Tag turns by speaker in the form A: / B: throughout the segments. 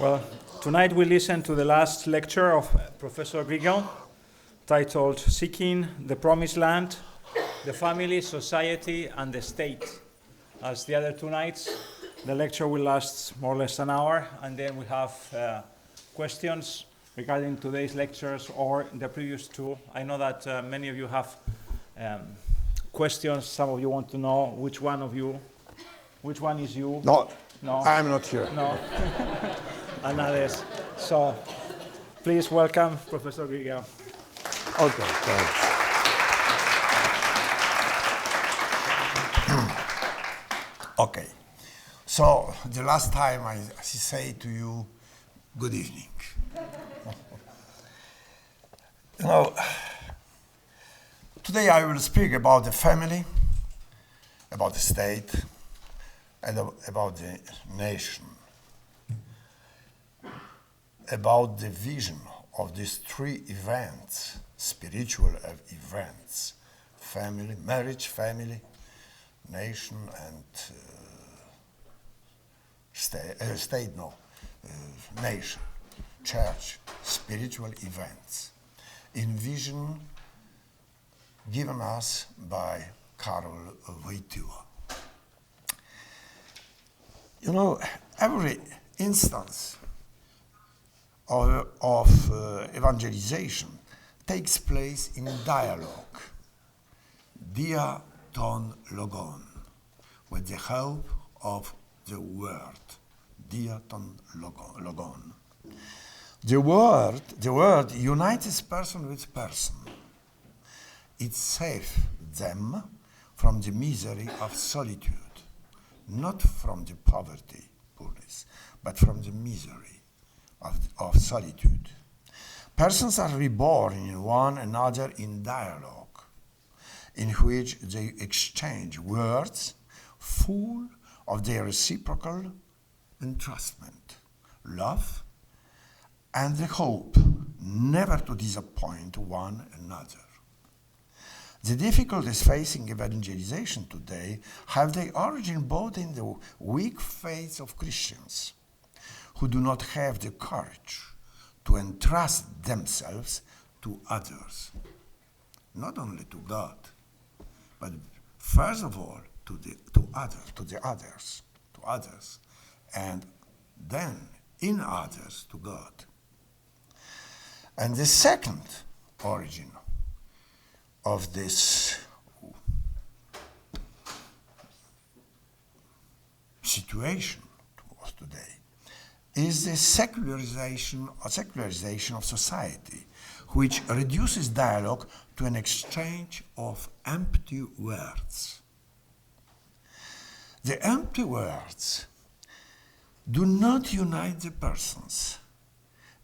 A: Well, tonight we listen to the last lecture of Professor Grygiel, titled Seeking the Promised Land, the Family, Society, and the State. As the other two nights, the lecture will last more or less an hour, and then we have questions regarding today's lectures or the previous two. I know that many of you have questions. Some of you want to know which one is you.
B: No, I'm not here.
A: No. And others. So please welcome Professor Grygiel.
B: Okay, thanks. Okay, so the last time I say to you, good evening. Today I will speak about the family, about the state, and about the nation, about the vision of these three events, spiritual events, family, marriage, family, nation, and nation, church, spiritual events, in vision given us by Karol Wojtyla. You know, every instance of evangelization takes place in dialogue, dia ton logon, with the help of the word, dia ton logon. The word unites person with person. It saves them from the misery of solitude, not from the poverty, poorness, but from the misery of solitude. Persons are reborn in one another in dialogue, in which they exchange words full of their reciprocal entrustment, love, and the hope never to disappoint one another. The difficulties facing evangelization today have their origin both in the weak faith of Christians, who do not have the courage to entrust themselves to others, not only to God, but first of all to others, and then in others to God. And the second origin of this situation of today is the secularization of society, which reduces dialogue to an exchange of empty words. The empty words do not unite the persons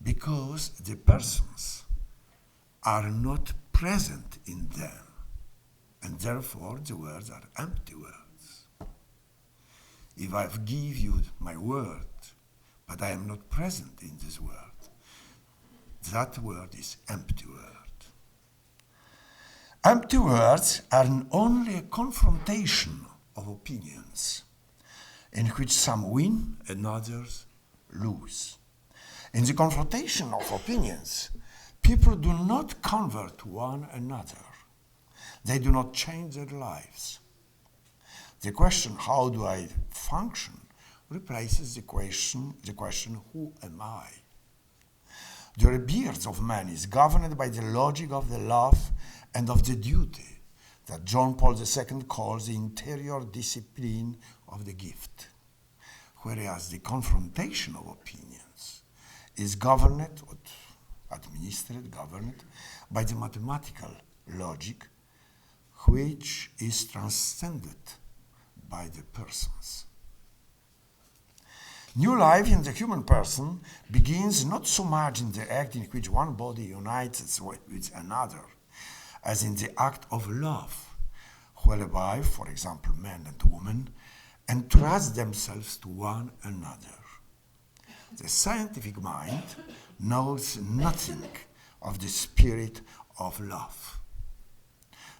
B: because the persons are not present in them, and therefore the words are empty words. If I give you my word, but I am not present in this word, that word is empty word. Empty words are only a confrontation of opinions, in which some win and others lose. In the confrontation of opinions, people do not convert one another. They do not change their lives. The question, how do I function, replaces the question, who am I? The rebirth of man is governed by the logic of the love and of the duty that John Paul II calls the interior discipline of the gift, whereas the confrontation of opinions is governed by the mathematical logic, which is transcended by the persons. New life in the human person begins not so much in the act in which one body unites with another, as in the act of love, whereby, for example, man and woman entrust themselves to one another. The scientific mind knows nothing of the spirit of love.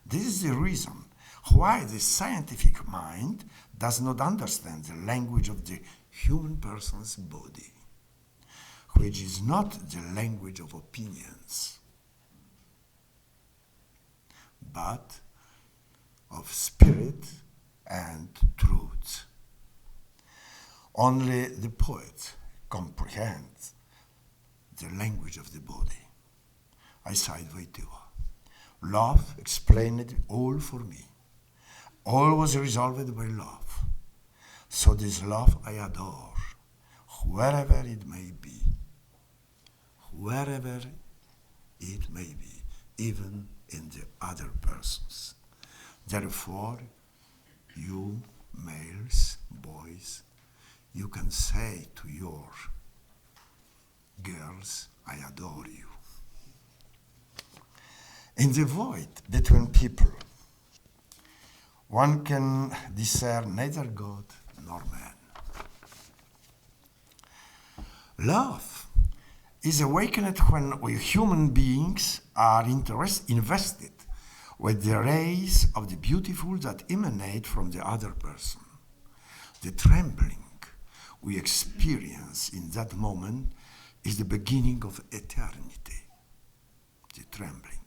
B: This is the reason why the scientific mind does not understand the language of the human person's body. which is not the language of opinions, but of spirit and truth. Only the poet comprehends the language of the body. I cite Wojtyla. Love explained all for me. All was resolved by love. So this love I adore, wherever it may be. Wherever it may be, even in the other persons. Therefore, you males, boys, you can say to your girls, I adore you. In the void between people, one can discern neither God nor man. Love is awakened when we human beings are invested with the rays of the beautiful that emanate from the other person. The trembling we experience in that moment is the beginning of eternity. The trembling.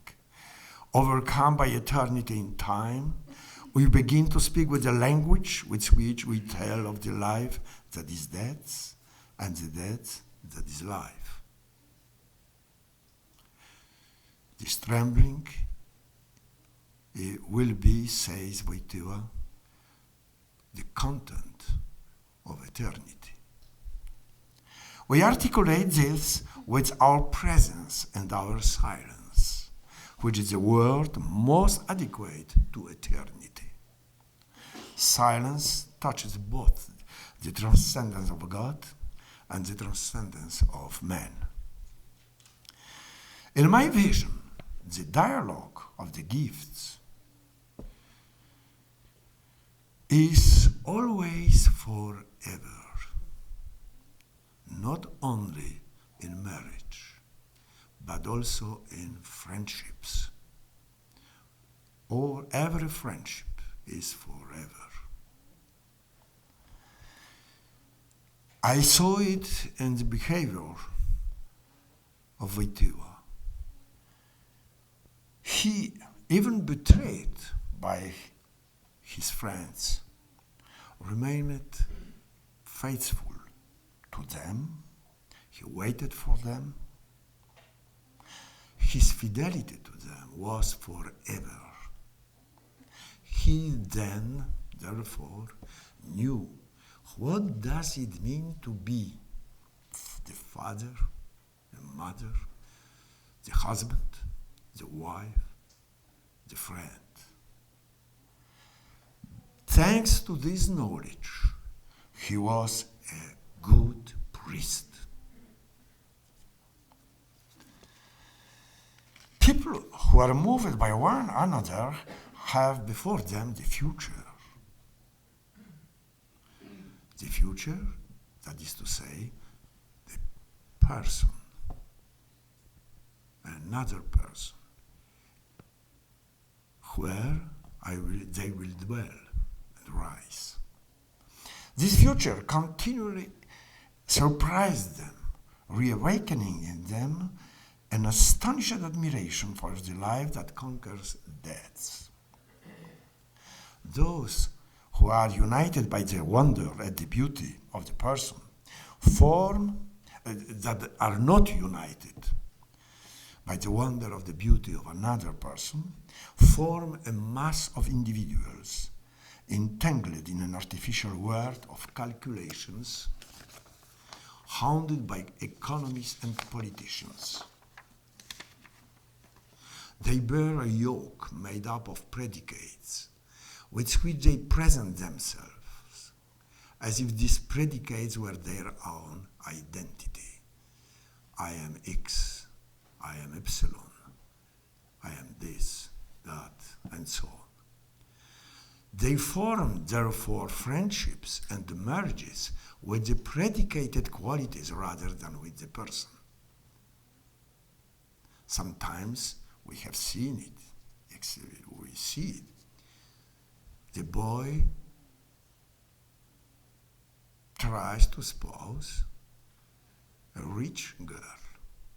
B: Overcome by eternity in time, we begin to speak with the language with which we tell of the life that is death and the death that is life. This trembling will be, says Wojtyla, the content of eternity. We articulate this with our presence and our silence, which is the word most adequate to eternity. Silence touches both the transcendence of God and the transcendence of man. In my vision, the dialogue of the gifts is always forever, not only in marriage, but also in friendships. Or every friendship is forever. I saw it in the behavior of Wojtyla. He, even betrayed by his friends, remained faithful to them. He waited for them. His fidelity to them was forever. He then, therefore, knew what does it mean to be the father, the mother, the husband, the wife, the friend. Thanks to this knowledge, he was a good priest. People who are moved by one another have before them the future. The future, that is to say, the person, another person, where they will dwell and rise. This future continually surprised them, reawakening in them an astonishing admiration for the life that conquers death. Those who are united by the wonder at the beauty of the person that are not united by the wonder of the beauty of another person, form a mass of individuals entangled in an artificial world of calculations, hounded by economists and politicians. They bear a yoke made up of predicates with which they present themselves, as if these predicates were their own identity. I am X, I am Epsilon, I am this, that, and so on. They form, therefore, friendships and marriages with the predicated qualities rather than with the person. Sometimes we have seen it, we see it. The boy tries to espouse a rich girl,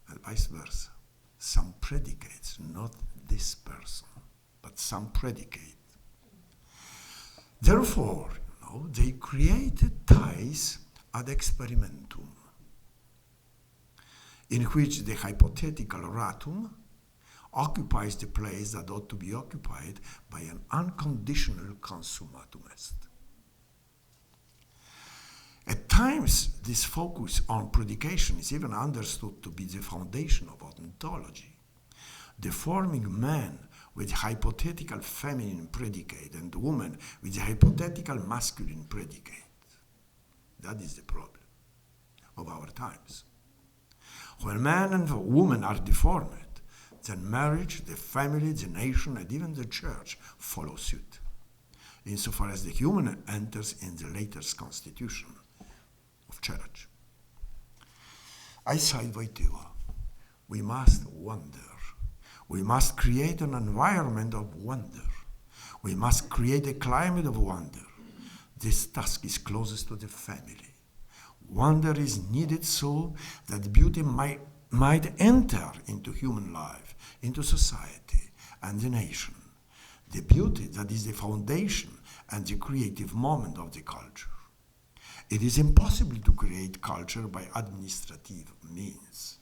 B: and vice versa. Some predicates, not this person, but some predicate. Therefore, they created ties ad experimentum, in which the hypothetical ratum occupies the place that ought to be occupied by an unconditional consummatum est. At times, this focus on predication is even understood to be the foundation of ontology, deforming man with hypothetical feminine predicate and woman with hypothetical masculine predicate. That is the problem of our times. When man and woman are deformed, then marriage, the family, the nation, and even the church follow suit, insofar as the human enters in the latest constitution of church. I cite Wojtyla. We must wonder. We must create an environment of wonder. We must create a climate of wonder. This task is closest to the family. Wonder is needed so that beauty might enter into human life, into society and the nation. The beauty that is the foundation and the creative moment of the culture. It is impossible to create culture by administrative means.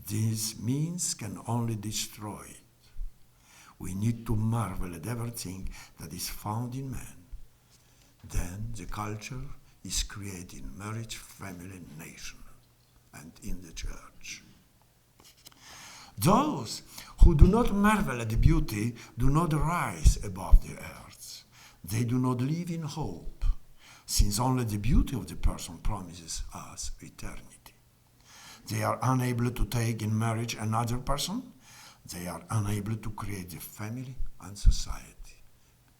B: These means can only destroy it. We need to marvel at everything that is found in man. Then the culture is created in marriage, family, nation, and in the church. Those who do not marvel at the beauty do not rise above the earth. They do not live in hope, since only the beauty of the person promises us eternity. They are unable to take in marriage another person. They are unable to create a family and society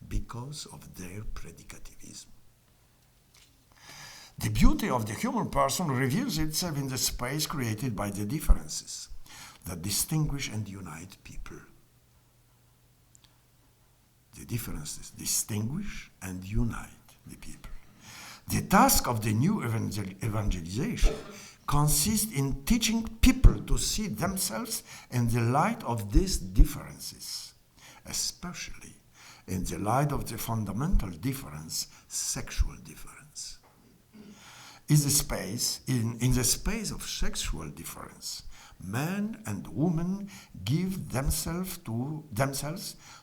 B: because of their predicativism. The beauty of the human person reveals itself in the space created by the differences that distinguish and unite people. The differences distinguish and unite the people. The task of the new evangelization consists in teaching people to see themselves in the light of these differences, especially in the light of the fundamental difference, sexual difference. In the space of sexual difference, man and woman give themselves to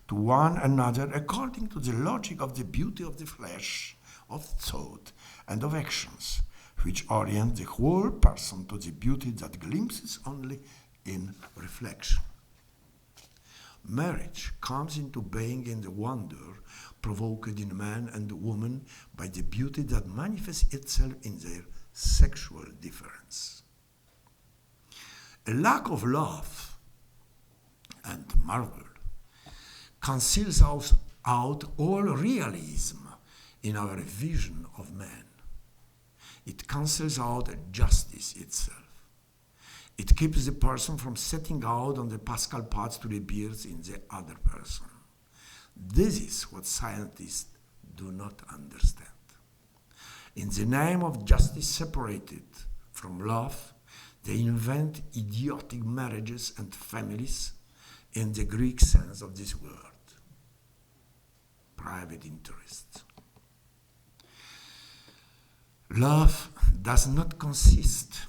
B: one another according to the logic of the beauty of the flesh, of thought, and of actions, which orient the whole person to the beauty that glimpses only in reflection. Marriage comes into being in the wonder provoked in man and woman by the beauty that manifests itself in their sexual difference. A lack of love and marvel conceals out all realism in our vision of man. It cancels out justice itself. It keeps the person from setting out on the Pascal path to the birth in the other person. This is what scientists do not understand. In the name of justice separated from love, they invent idiotic marriages and families in the Greek sense of this word. Private interests. Love does not consist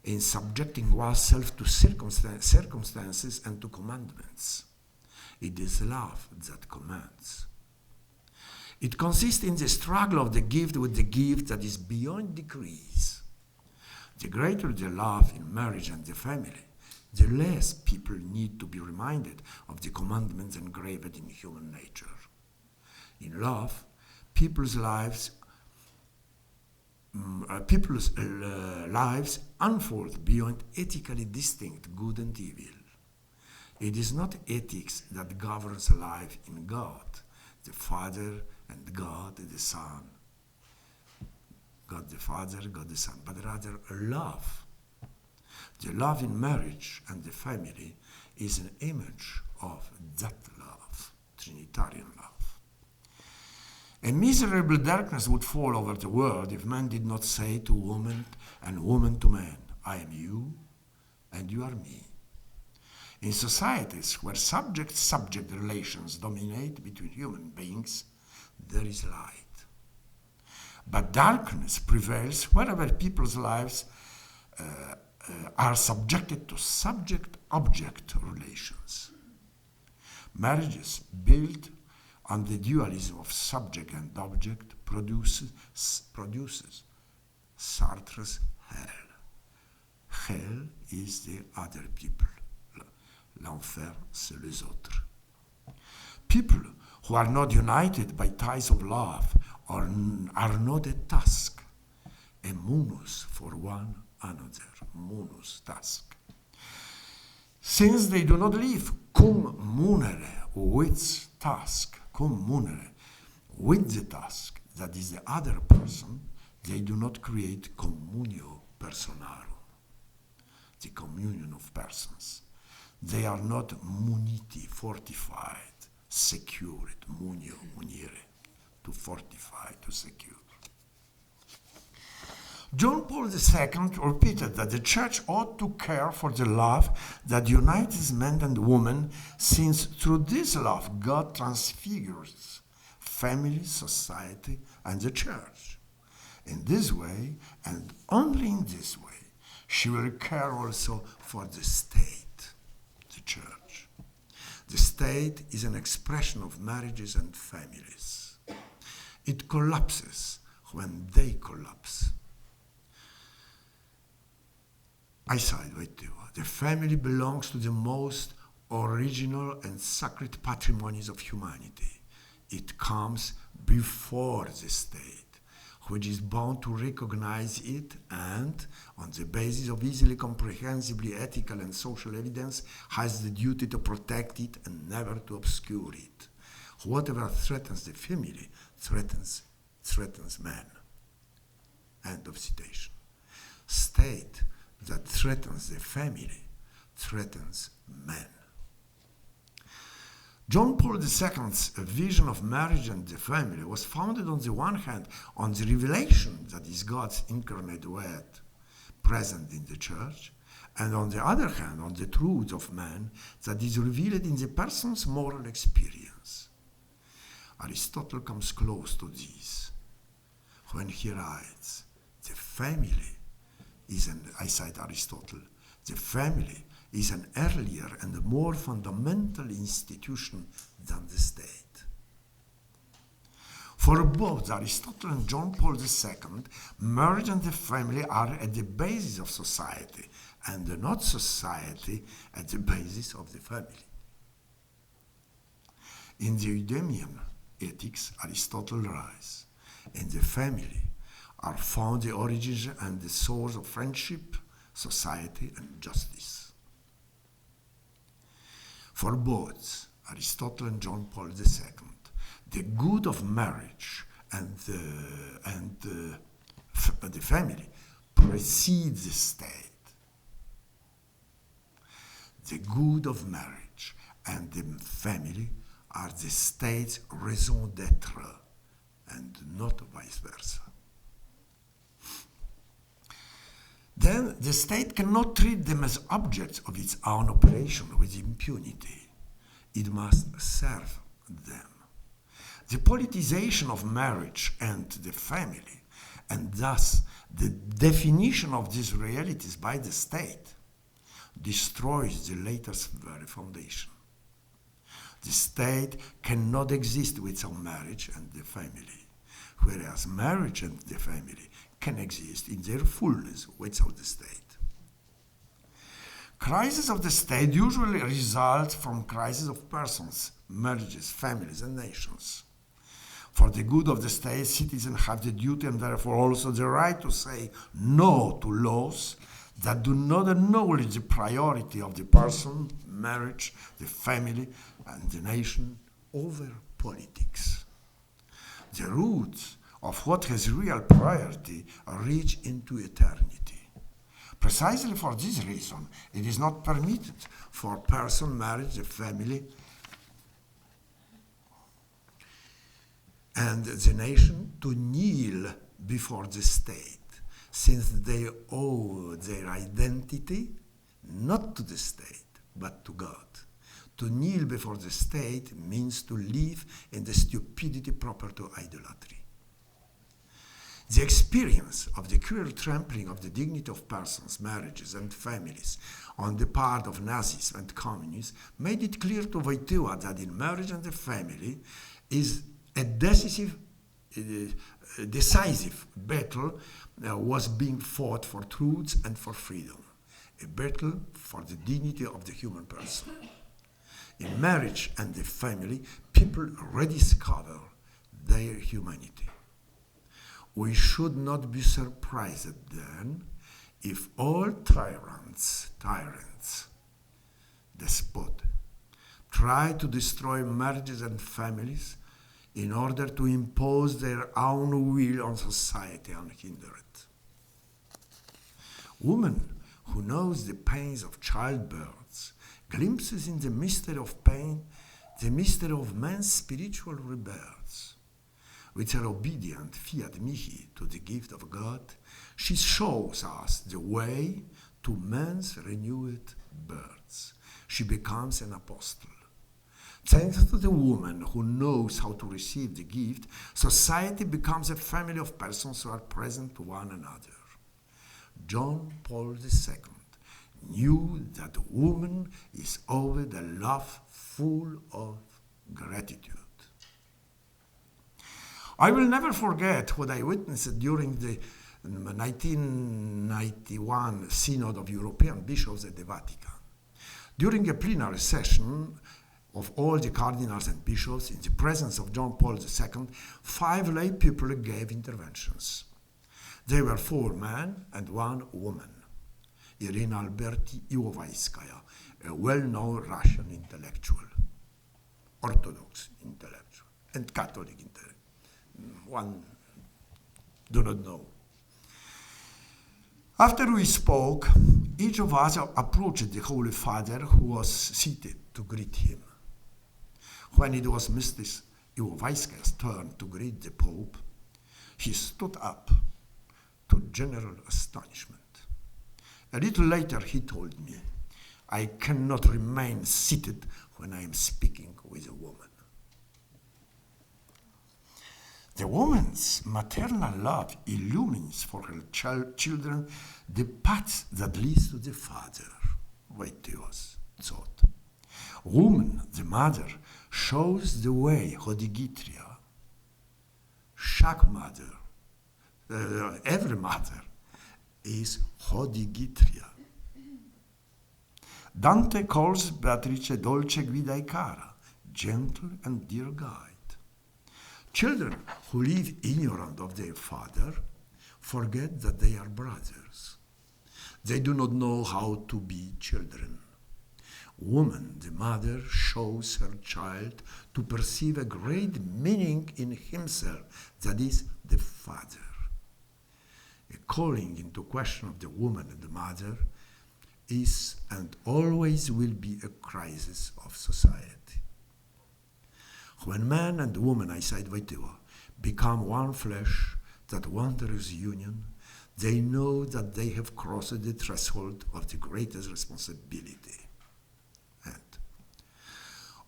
B: in subjecting oneself to circumstances and to commandments. It is love that commands. It consists in the struggle of the gift with the gift that is beyond decrees. The greater the love in marriage and the family, the less people need to be reminded of the commandments engraved in human nature. In love, people's lives unfold beyond ethically distinct good and evil. It is not ethics that governs life in God, the Father and God the Son. God the Father, God the Son, but rather love. The love in marriage and the family is an image of that love, Trinitarian love. A miserable darkness would fall over the world if man did not say to woman and woman to man, I am you, and you are me. In societies where subject-subject relations dominate between human beings, there is light. But darkness prevails wherever people's lives are subjected to subject-object relations. Marriages built on the dualism of subject and object produces Sartre's hell. Hell is the other people. L'enfer, c'est les autres. People who are not united by ties of love are not a task, a munus for one another, munus, task. Since they do not live cum munere with task, cum munere with the task that is the other person, they do not create communio personarum, the communion of persons. They are not muniti, fortified, secured, munio, munire, to fortify, to secure. John Paul II repeated that the Church ought to care for the love that unites man and woman, since through this love God transfigures family, society, and the Church. In this way, and only in this way, she will care also for the state, the Church. The state is an expression of marriages and families. It collapses when they collapse. I side with you. The family belongs to the most original and sacred patrimonies of humanity. It comes before the state, which is bound to recognize it and, on the basis of easily comprehensibly ethical and social evidence, has the duty to protect it and never to obscure it. Whatever threatens the family threatens man. End of citation. State that threatens the family threatens man. John Paul II's vision of marriage and the family was founded on the one hand on the revelation that is God's incarnate word present in the Church, and on the other hand on the truth of man that is revealed in the person's moral experience. Aristotle comes close to this when he writes, the family is I cite Aristotle, the family is an earlier and more fundamental institution than the state. For both Aristotle and John Paul II, marriage and the family are at the basis of society, and not society at the basis of the family. In the Eudemian Ethics, Aristotle writes, in the family are found the origins and the source of friendship, society, and justice. For both Aristotle and John Paul II, the good of marriage and the family precedes the state. The good of marriage and the family are the state's raison d'être, and not vice versa. Then the state cannot treat them as objects of its own operation with impunity. It must serve them. The politicization of marriage and the family, and thus the definition of these realities by the state, destroys the latter's very foundation. The state cannot exist without marriage and the family, whereas marriage and the family can exist in their fullness without the state. Crises of the state usually result from crises of persons, marriages, families, and nations. For the good of the state, citizens have the duty and therefore also the right to say no to laws that do not acknowledge the priority of the person, marriage, the family, and the nation over politics. The roots of what has real priority reach into eternity. Precisely for this reason, it is not permitted for person, marriage, the family, and the nation to kneel before the state, since they owe their identity not to the state, but to God. To kneel before the state means to live in the stupidity proper to idolatry. The experience of the cruel trampling of the dignity of persons, marriages, and families on the part of Nazis and communists made it clear to Wojtyla that in marriage and the family is a decisive battle was being fought for truth and for freedom, a battle for the dignity of the human person. In marriage and the family, people rediscover their humanity. We should not be surprised then if all tyrants, despots, try to destroy marriages and families in order to impose their own will on society unhindered. Woman who knows the pains of childbirth glimpses in the mystery of pain the mystery of man's spiritual rebirth. With her obedient fiat mihi to the gift of God, she shows us the way to man's renewed birth. She becomes an apostle. Thanks to the woman who knows how to receive the gift, society becomes a family of persons who are present to one another. John Paul II knew that woman is owed a love full of gratitude. I will never forget what I witnessed during the 1991 Synod of European Bishops at the Vatican. During a plenary session of all the cardinals and bishops in the presence of John Paul II, 5 lay people gave interventions. There were 4 men and 1 woman. Irina Alberti Iovaiskaya, a well-known Russian intellectual, Orthodox intellectual, and Catholic intellectual. One do not know. After we spoke, each of us approached the Holy Father who was seated to greet him. When it was Mrs. Iovaiskaya's turn to greet the Pope, he stood up to general astonishment. A little later he told me, I cannot remain seated when I am speaking with a woman. The woman's maternal love illumines for her children the path that leads to the father, Wojtyla thought. Woman, the mother, shows the way, hodigitria. Chaque mother, every mother, is hodigitria. Dante calls Beatrice dolce guida e cara, gentle and dear guide. Children who live ignorant of their father forget that they are brothers. They do not know how to be children. Woman, the mother, shows her child to perceive a great meaning in himself, that is, the father. A calling into question of the woman and the mother is and always will be a crisis of society. When man and woman, I cite Wojtyla, become one flesh, that wondrous union, they know that they have crossed the threshold of the greatest responsibility. And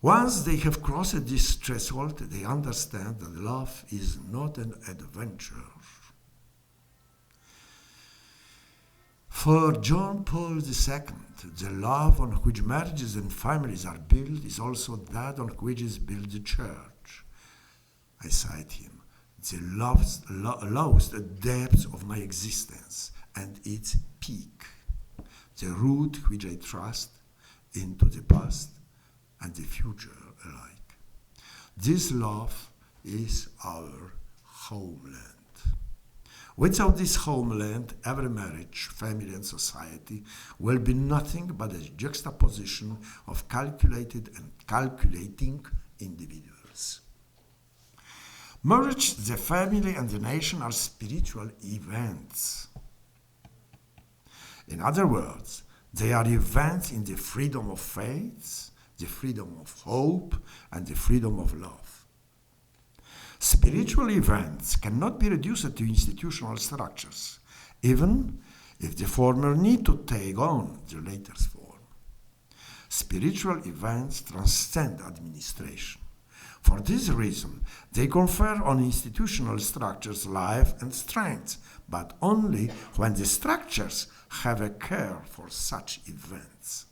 B: once they have crossed this threshold, they understand that love is not an adventure. For John Paul II, the love on which marriages and families are built is also that on which is built the church. I cite him. The lowest depths of my existence and its peak, the root which I trust into the past and the future alike. This love is our homeland. Without this homeland, every marriage, family, and society will be nothing but a juxtaposition of calculated and calculating individuals. Marriage, the family, and the nation are spiritual events. In other words, they are events in the freedom of faith, the freedom of hope, and the freedom of love. Spiritual events cannot be reduced to institutional structures. even if the former need to take on the latter's form. Spiritual events transcend administration. For this reason, they confer on institutional structures life and strength, but only when the structures have a care for such events.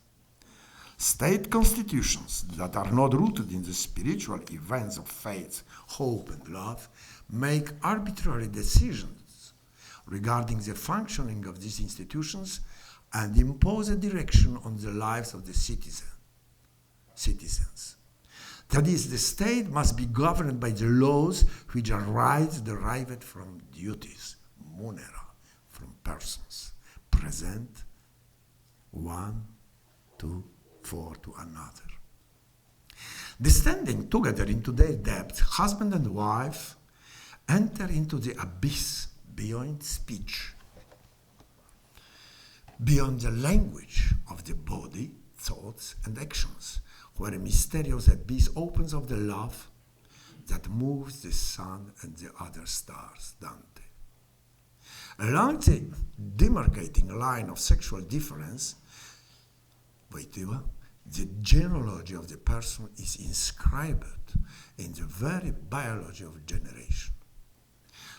B: State constitutions that are not rooted in the spiritual events of faith, hope, and love make arbitrary decisions regarding the functioning of these institutions and impose a direction on the lives of the citizens. That is, the state must be governed by the laws which are rights derived from duties, munera, from persons, present one, two, for to another. Descending together into their depth, husband and wife enter into the abyss beyond speech, beyond the language of the body, thoughts, and actions, where a mysterious abyss opens of the love that moves the sun and the other stars, Dante. Along the demarcating line of sexual difference, Wojtyla, the genealogy of the person is inscribed in the very biology of generation.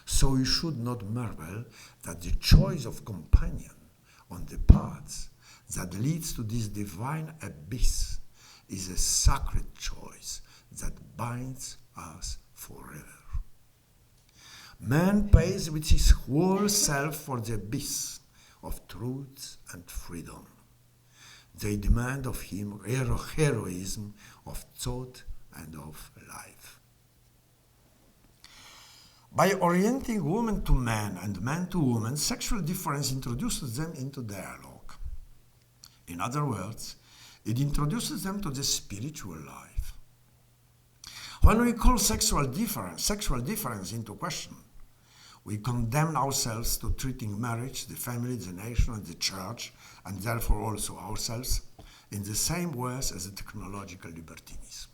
B: So you should not marvel that the choice of companion on the paths that leads to this divine abyss is a sacred choice that binds us forever. Man pays with his whole self for the abyss of truth and freedom. They demand of him heroism of thought and of life. By orienting woman to man and man to woman, sexual difference introduces them into dialogue. In other words, it introduces them to the spiritual life. When we call sexual difference into question, we condemn ourselves to treating marriage, the family, the nation, and the church, and therefore also ourselves, in the same ways as the technological libertinism.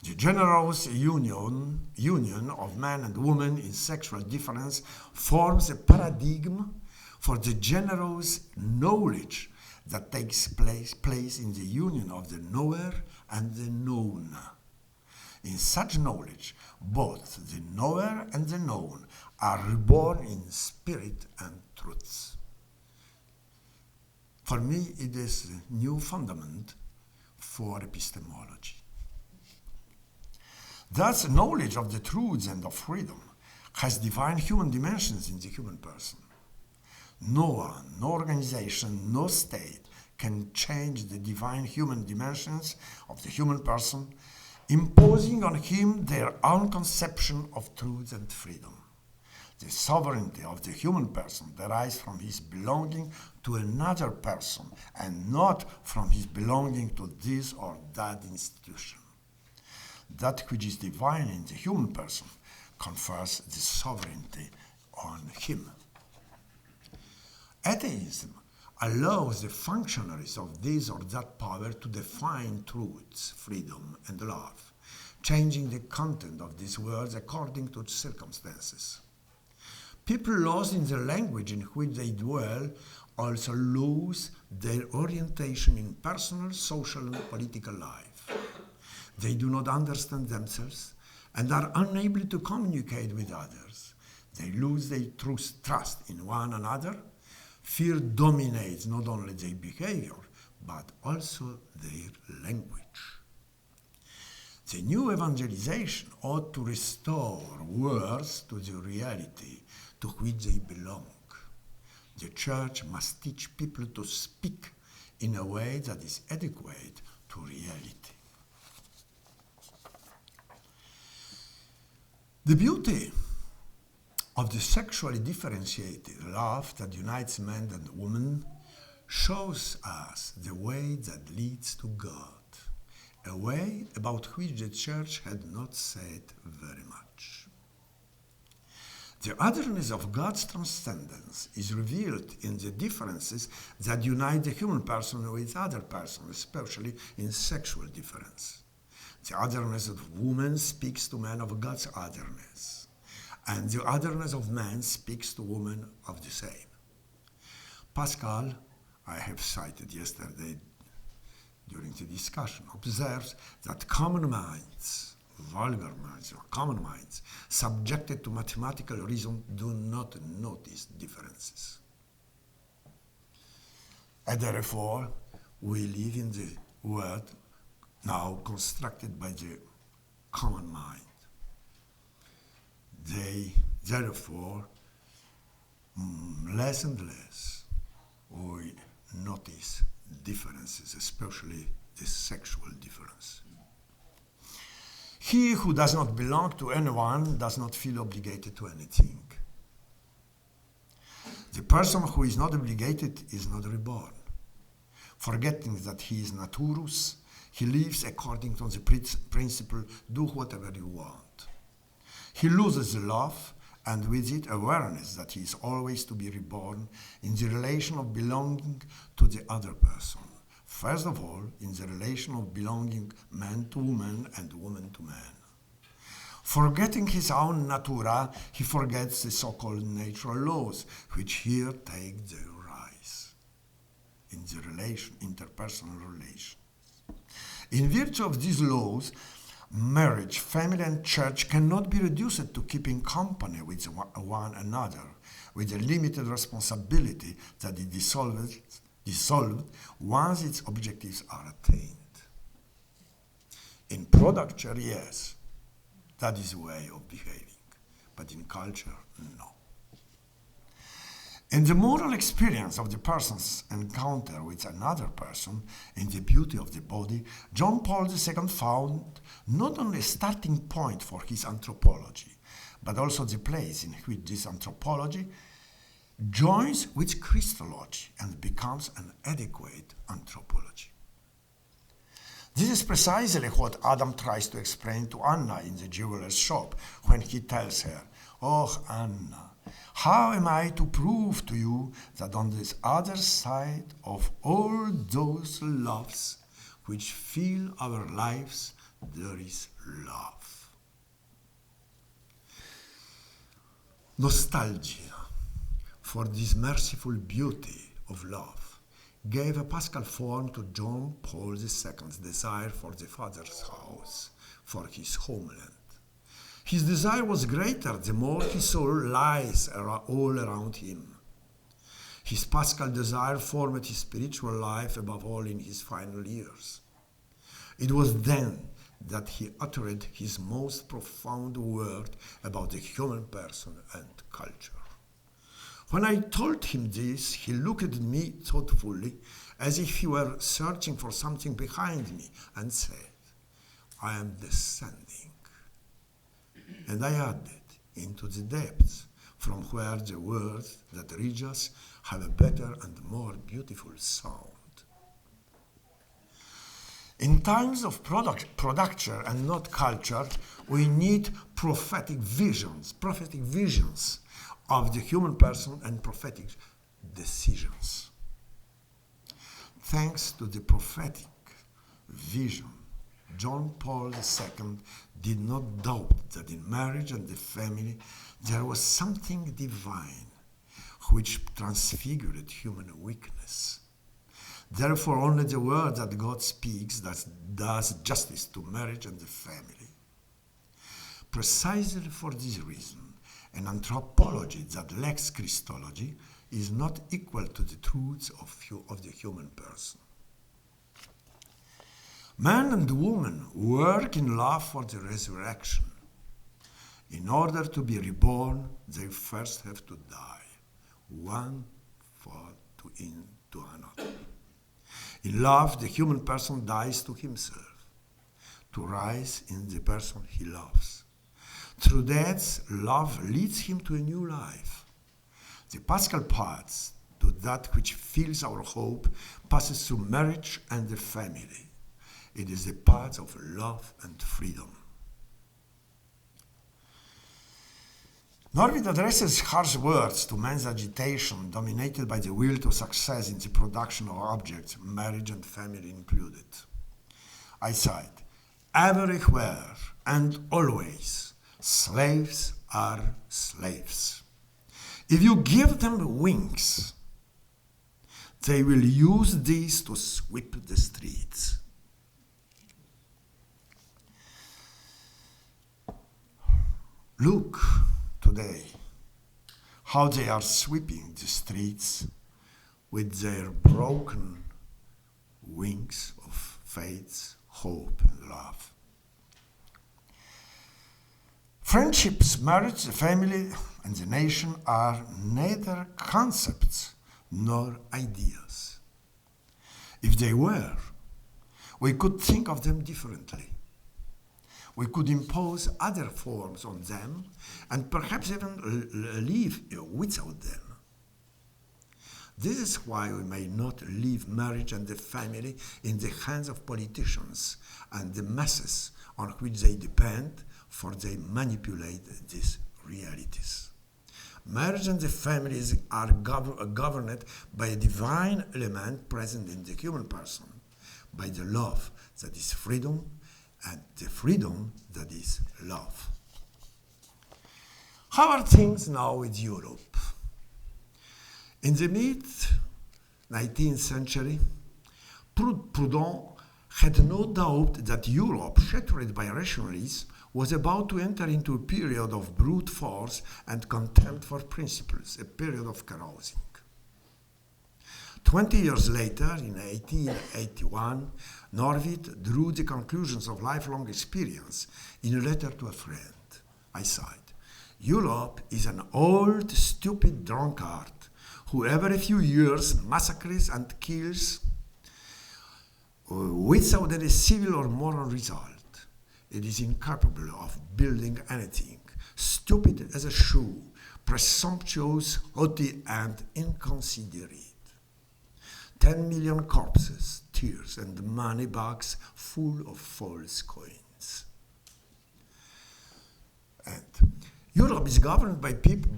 B: The generous union of man and woman in sexual difference forms a paradigm for the generous knowledge that takes place in the union of the knower and the known. In such knowledge, both the knower and the known are reborn in spirit and truth. For me, it is a new fundament for epistemology. Thus, knowledge of the truths and of freedom has divine human dimensions in the human person. No one, no organization, no state can change the divine human dimensions of the human person, imposing on him their own conception of truth and freedom. The sovereignty of the human person derives from his belonging to another person and not from his belonging to this or that institution. That which is divine in the human person confers the sovereignty on him. Atheism allows the functionaries of this or that power to define truths, freedom, and love, changing the content of these words according to circumstances. People lost in the language in which they dwell also lose their orientation in personal, social, and political life. They do not understand themselves and are unable to communicate with others. They lose their trust in one another. Fear dominates not only their behavior, but also their language. The new evangelization ought to restore words to the reality to which they belong. The church must teach people to speak in a way that is adequate to reality. The beauty of the sexually differentiated love that unites man and woman shows us the way that leads to God, a way about which the church had not said very much. The otherness of God's transcendence is revealed in the differences that unite the human person with other persons, especially in sexual difference. The otherness of woman speaks to man of God's otherness, and the otherness of man speaks to woman of the same. Pascal, I have cited yesterday during the discussion, observes that common minds, vulgar minds or common minds, subjected to mathematical reason do not notice differences. And therefore, we live in the world now constructed by the common mind. They, therefore, less and less, we notice differences, especially the sexual difference. He who does not belong to anyone does not feel obligated to anything. The person who is not obligated is not reborn. Forgetting that he is naturus, he lives according to the principle, do whatever you want. He loses the love, and with it awareness that he is always to be reborn in the relation of belonging to the other person. First of all, in the relation of belonging man to woman and woman to man. Forgetting his own natura, he forgets the so-called natural laws, which here take their rise in the interpersonal relations. In virtue of these laws, marriage, family, and church cannot be reduced to keeping company with one another, with a limited responsibility that is dissolved once its objectives are attained. In producture, yes, that is a way of behaving, but in culture, no. In the moral experience of the person's encounter with another person, in the beauty of the body, John Paul II found not only a starting point for his anthropology, but also the place in which this anthropology joins with Christology and becomes an adequate anthropology. This is precisely what Adam tries to explain to Anna in the jeweler's shop when he tells her, "Oh, Anna, how am I to prove to you that on this other side of all those loves which fill our lives, there is love?" Nostalgia for this merciful beauty of love gave a Pascal form to John Paul II's desire for the Father's house, for his homeland. His desire was greater the more he saw lies all around him. His Pascal desire formed his spiritual life above all in his final years. It was then that he uttered his most profound word about the human person and culture. When I told him this, he looked at me thoughtfully, as if he were searching for something behind me, and said, "I am descending." And I added, "into the depths, from where the words that reach us have a better and more beautiful sound." In times of production and not culture, we need prophetic visions of the human person and prophetic decisions. Thanks to the prophetic vision, John Paul II did not doubt that in marriage and the family there was something divine which transfigured human weakness. Therefore, only the word that God speaks does justice to marriage and the family. Precisely for this reason, an anthropology that lacks Christology is not equal to the truths of the human person. Man and woman work in love for the resurrection. In order to be reborn, they first have to die, one into another. In love, the human person dies to himself, to rise in the person he loves. Through death, love leads him to a new life. The Pascal path to that which fills our hope passes through marriage and the family. It is the path of love and freedom. Norwid addresses harsh words to man's agitation, dominated by the will to success in the production of objects, marriage and family included. I cite, "Everywhere and always, slaves are slaves. If you give them wings, they will use these to sweep the streets. Look today how they are sweeping the streets with their broken wings of faith, hope, and love. Friendships, marriage, the family, and the nation are neither concepts nor ideas. If they were, we could think of them differently. We could impose other forms on them and perhaps even live without them. This is why we may not leave marriage and the family in the hands of politicians and the masses on which they depend, for they manipulate these realities. Marriage and the families are governed by a divine element present in the human person, by the love that is freedom and the freedom that is love. How are things now with Europe? In the mid-19th century, Proudhon had no doubt that Europe, shattered by rationalism, was about to enter into a period of brute force and contempt for principles, a period of carousing. 20 years later, in 1881, Norvid drew the conclusions of lifelong experience in a letter to a friend. I cite, "Europe is an old, stupid drunkard who every few years massacres and kills without any civil or moral result. It is incapable of building anything, stupid as a shoe, presumptuous, haughty, and inconsiderate. 10 million corpses, tears, and money bags full of false coins." And Europe is governed by people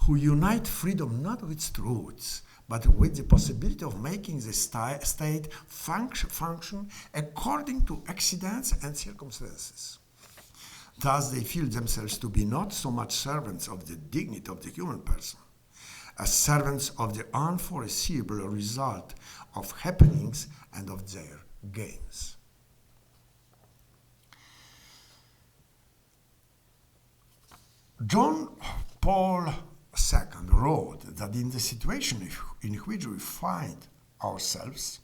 B: who unite freedom not with truths, but with the possibility of making the state function according to accidents and circumstances. Thus, they feel themselves to be not so much servants of the dignity of the human person, as servants of the unforeseeable result of happenings and of their gains. John Paul II wrote that in the situation in which we find ourselves,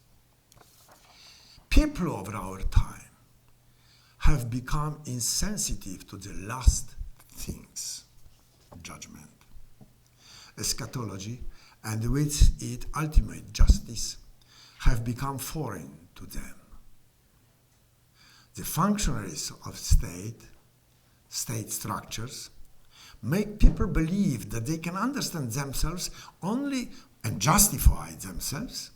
B: people of our time have become insensitive to the last things, judgment, eschatology, and with it ultimate justice, have become foreign to them. The functionaries of state structures, make people believe that they can understand themselves only and justify themselves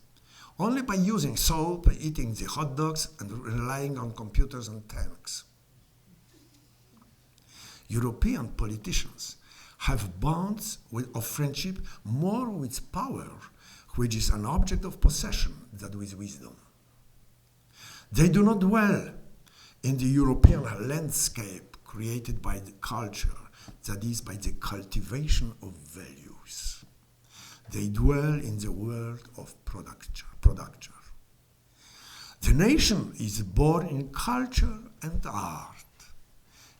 B: only by using soap, eating the hot dogs, and relying on computers and tanks. European politicians have bonds of friendship more with power, which is an object of possession, than with wisdom. They do not dwell in the European landscape created by the culture, that is, by the cultivation of values. They dwell in the world of production. The nation is born in culture and art,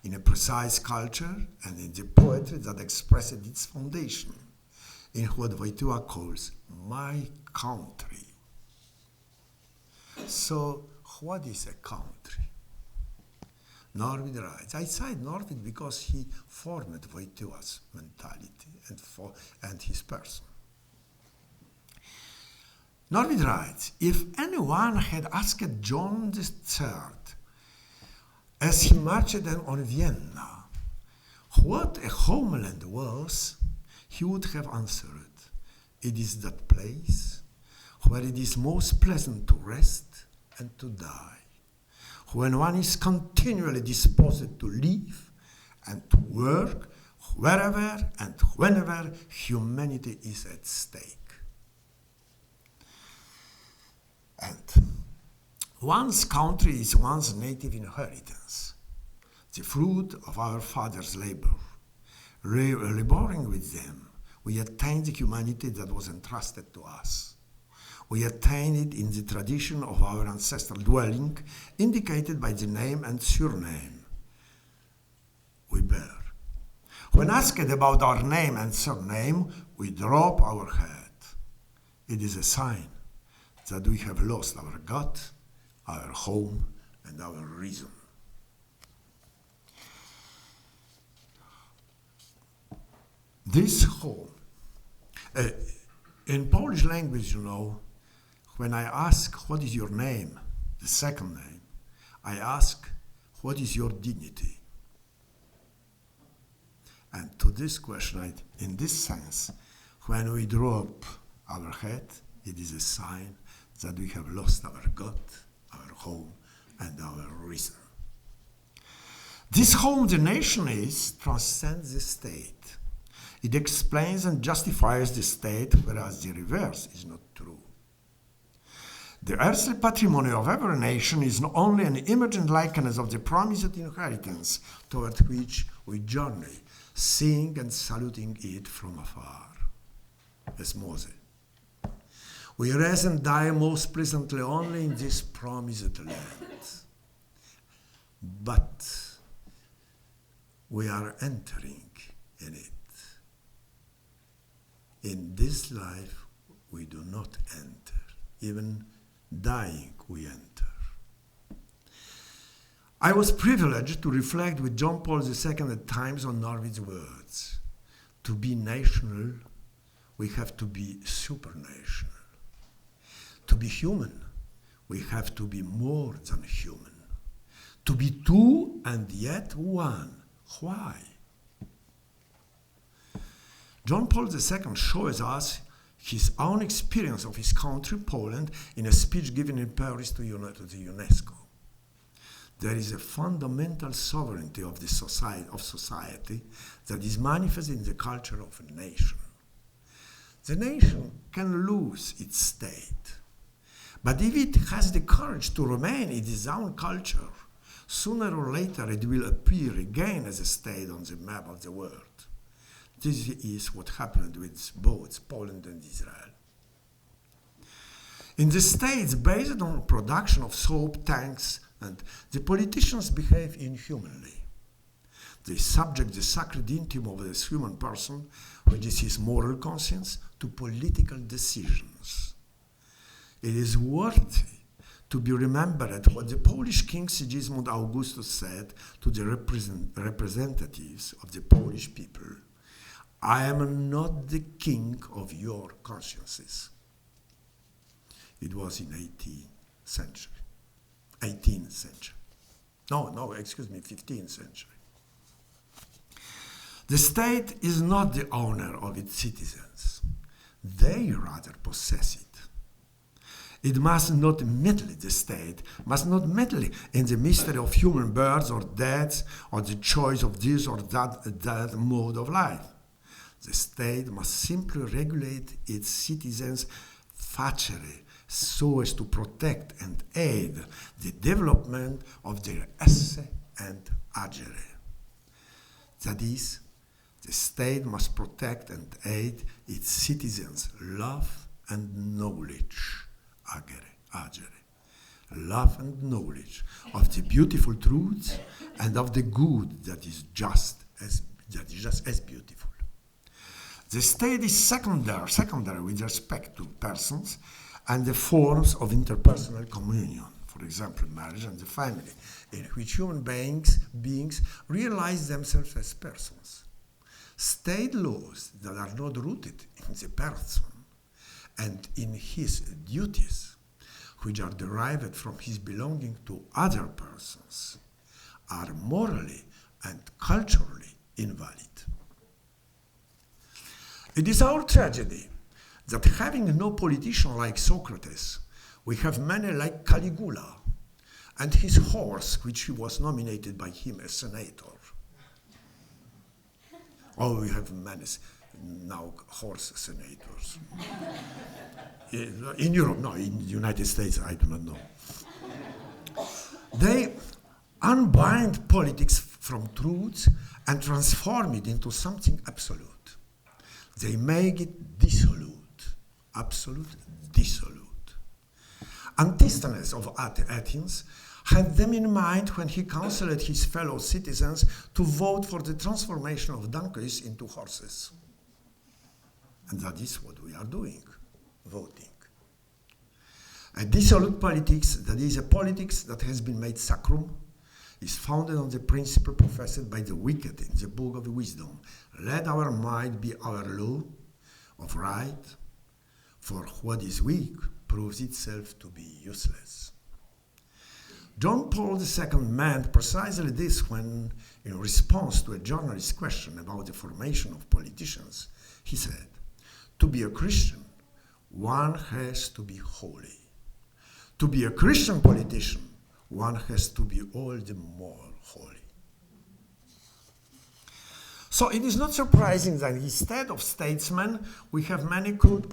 B: in a precise culture and in the poetry that expresses its foundation, in what Wojtyla calls my country. So, what is a country? Norvid writes, I cite Norvid because he formed Wojtyla's mentality and his person. Norvid writes, if anyone had asked John III, as he marched on Vienna, what a homeland was, he would have answered, it is that place where it is most pleasant to rest and to die, when one is continually disposed to live and to work wherever and whenever humanity is at stake. And one's country is one's native inheritance, the fruit of our father's labor, laboring with them, we attain the humanity that was entrusted to us. We attain it in the tradition of our ancestral dwelling, indicated by the name and surname we bear. When asked about our name and surname, we drop our head. It is a sign that we have lost our God, our home, and our reason. This home, in Polish language, when I ask, what is your name, the second name, I ask, what is your dignity? And to this question, in this sense, when we drop our head, it is a sign that we have lost our God, our home, and our reason. This home the nation is transcends the state. It explains and justifies the state, whereas the reverse is not true. The earthly patrimony of every nation is not only an image and likeness of the promised inheritance toward which we journey, seeing and saluting it from afar, as Moses. We rest and die most pleasantly only in this promised land. But we are entering in it. In this life, we do not enter. Even dying, we enter. I was privileged to reflect with John Paul II at times on Norwid's words. To be national, we have to be supranational. To be human, we have to be more than human. To be two and yet one. Why? John Paul II shows us his own experience of his country, Poland, in a speech given in Paris to the UNESCO. There is a fundamental sovereignty of society that is manifested in the culture of a nation. The nation can lose its state, but if it has the courage to remain in its own culture, sooner or later it will appear again as a state on the map of the world. This is what happened with both Poland and Israel. In the states based on production of soap, tanks, and the politicians behave inhumanly. They subject the sacred intim of the human person, which is his moral conscience, to political decisions. It is worthy to be remembered what the Polish King Sigismund Augustus said to the representatives of the Polish people. I am not the king of your consciences. It was in 18th century. 15th century. The state is not the owner of its citizens. They rather possess it. It must not meddle, the state must not meddle in the mystery of human births or deaths or the choice of this or that mode of life. The state must simply regulate its citizens' facially so as to protect and aid the development of their esse and agere. That is, the state must protect and aid its citizens' love and knowledge, agere, love and knowledge of the beautiful truths and of the good that is just as beautiful. The state is secondary with respect to persons and the forms of interpersonal communion, for example, marriage and the family, in which human beings realize themselves as persons. State laws that are not rooted in the person and in his duties, which are derived from his belonging to other persons, are morally and culturally invalid. It is our tragedy that having no politician like Socrates, we have many like Caligula and his horse, which was nominated by him as senator. Oh, we have many now horse senators. In Europe, no, in the United States, I do not know. They unbind politics from truth and transform it into something absolute. They make it dissolute, absolute dissolute. Antisthenes of Athens had them in mind when he counseled his fellow citizens to vote for the transformation of donkeys into horses. And that is what we are doing, voting. A dissolute politics, that is a politics that has been made sacrum, is founded on the principle professed by the wicked in the Book of Wisdom. Let our might be our law of right, for what is weak proves itself to be useless. John Paul II meant precisely this when, in response to a journalist's question about the formation of politicians, he said, "To be a Christian, one has to be holy. To be a Christian politician, one has to be all the more holy." So it is not surprising that instead of statesmen, we have many crude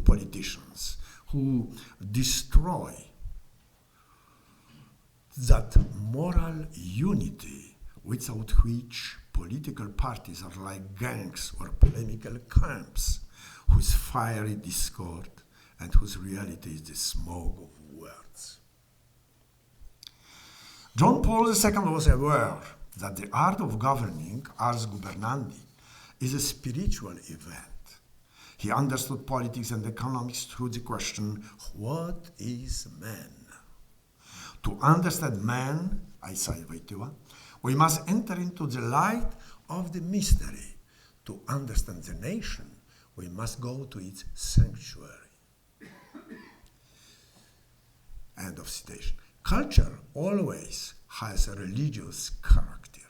B: politicians who destroy that moral unity without which political parties are like gangs or polemical camps whose fiery discord and whose reality is the smoke of words. John Paul II was aware that the art of governing, ars governandi, is a spiritual event. He understood politics and economics through the question, what is man? To understand man, I say Wojtyla, we must enter into the light of the mystery. To understand the nation, we must go to its sanctuary. End of citation. Culture always has a religious character.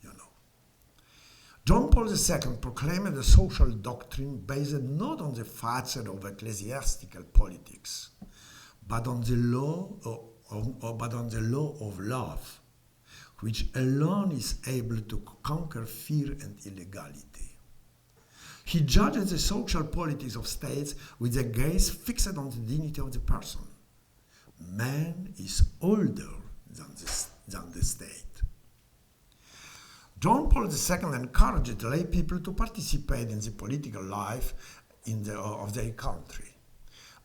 B: You know. John Paul II proclaimed a social doctrine based not on the facet of ecclesiastical politics, but on the law of love, which alone is able to conquer fear and illegality. He judges the social politics of states with a gaze fixed on the dignity of the person. Man is older than the state. John Paul II encouraged lay people to participate in the political life of their country.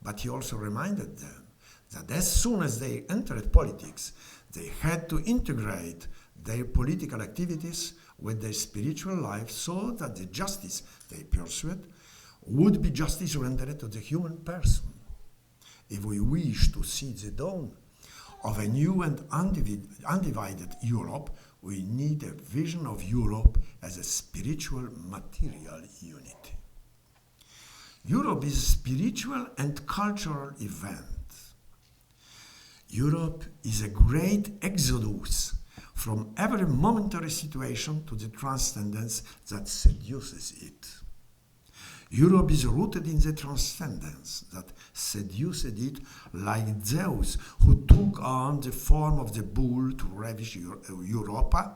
B: But he also reminded them that as soon as they entered politics, they had to integrate their political activities with their spiritual life so that the justice they pursued would be justice rendered to the human person. If we wish to see the dawn of a new and undivided Europe, we need a vision of Europe as a spiritual material unity. Europe is a spiritual and cultural event. Europe is a great exodus from every momentary situation to the transcendence that seduces it. Europe is rooted in the transcendence that seduced it, like Zeus, who took on the form of the bull to ravish Europa,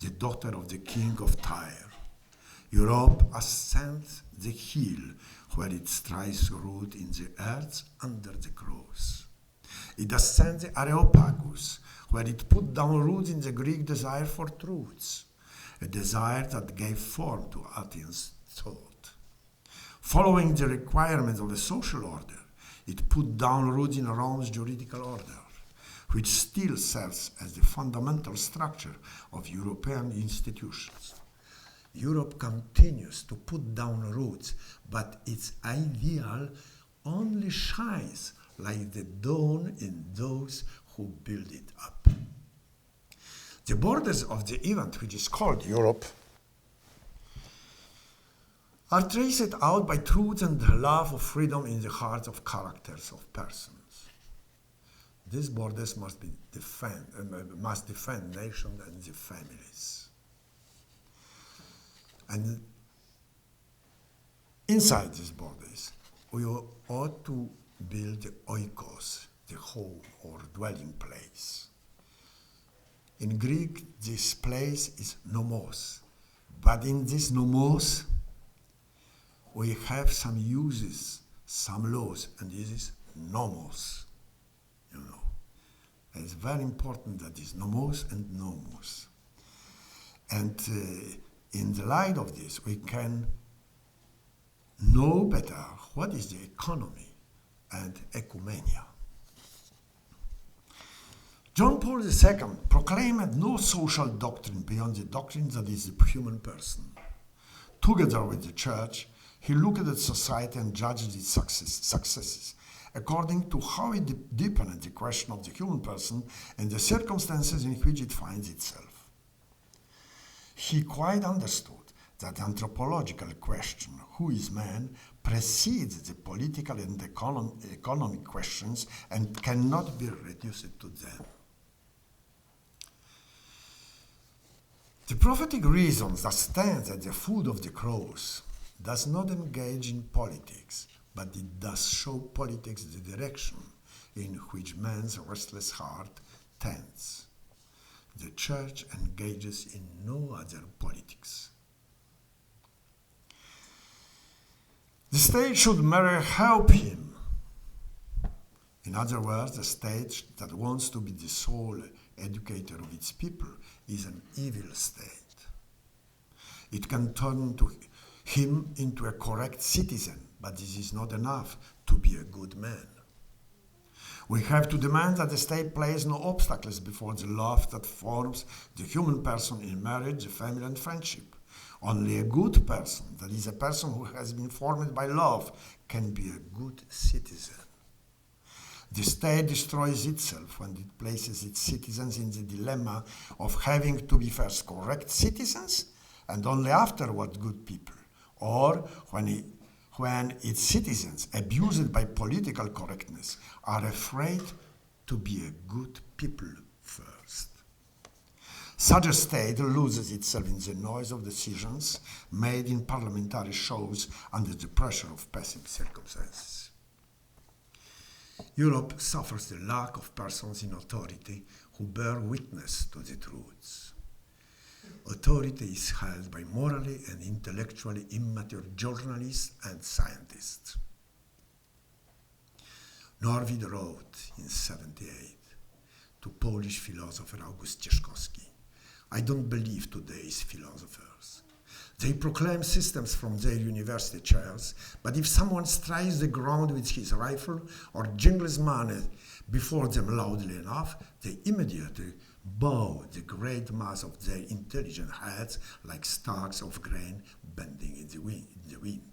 B: the daughter of the king of Tyre. Europe ascends the hill where it strikes root in the earth under the cross. It ascends the Areopagus, where it put down roots in the Greek desire for truths, a desire that gave form to Athens' thought. Following the requirements of the social order, it put down roots in Rome's juridical order, which still serves as the fundamental structure of European institutions. Europe continues to put down roots, but its ideal only shines like the dawn in those who build it up. The borders of the event, which is called Europe, are traced out by truth and the love of freedom in the hearts of characters of persons. These borders must defend nations and the families. And inside these borders, we ought to build the oikos, the home or dwelling place. In Greek, this place is nomos, but in this nomos, we have some uses, some laws, and this is nomos, It's very important that is nomos and nomos. And in the light of this, we can know better what is the economy and ecumenia. John Paul II proclaimed no social doctrine beyond the doctrine that is the human person. Together with the Church, he looked at society and judged its successes according to how it deepened the question of the human person and the circumstances in which it finds itself. He quite understood that the anthropological question, who is man, precedes the political and economic questions and cannot be reduced to them. The prophetic reason that stands at the foot of the cross does not engage in politics, but it does show politics the direction in which man's restless heart tends. The Church engages in no other politics. The state should merely help him. In other words, the state that wants to be the sole educator of its people is an evil state. It can turn him into a correct citizen, but this is not enough to be a good man. We have to demand that the state place no obstacles before the love that forms the human person in marriage, family, and friendship. Only a good person, that is a person who has been formed by love, can be a good citizen. The state destroys itself when it places its citizens in the dilemma of having to be first correct citizens and only afterward good people, or when its citizens, abused by political correctness, are afraid to be a good people first. Such a state loses itself in the noise of decisions made in parliamentary shows under the pressure of passive circumstances. Europe suffers the lack of persons in authority who bear witness to the truths. Authority is held by morally and intellectually immature journalists and scientists. Norwid wrote in 1978 to Polish philosopher August Cieszkowski, "I don't believe today's philosophers. They proclaim systems from their university chairs, but if someone strikes the ground with his rifle or jingles money before them loudly enough, they immediately bow the great mass of their intelligent heads like stalks of grain bending in the wind.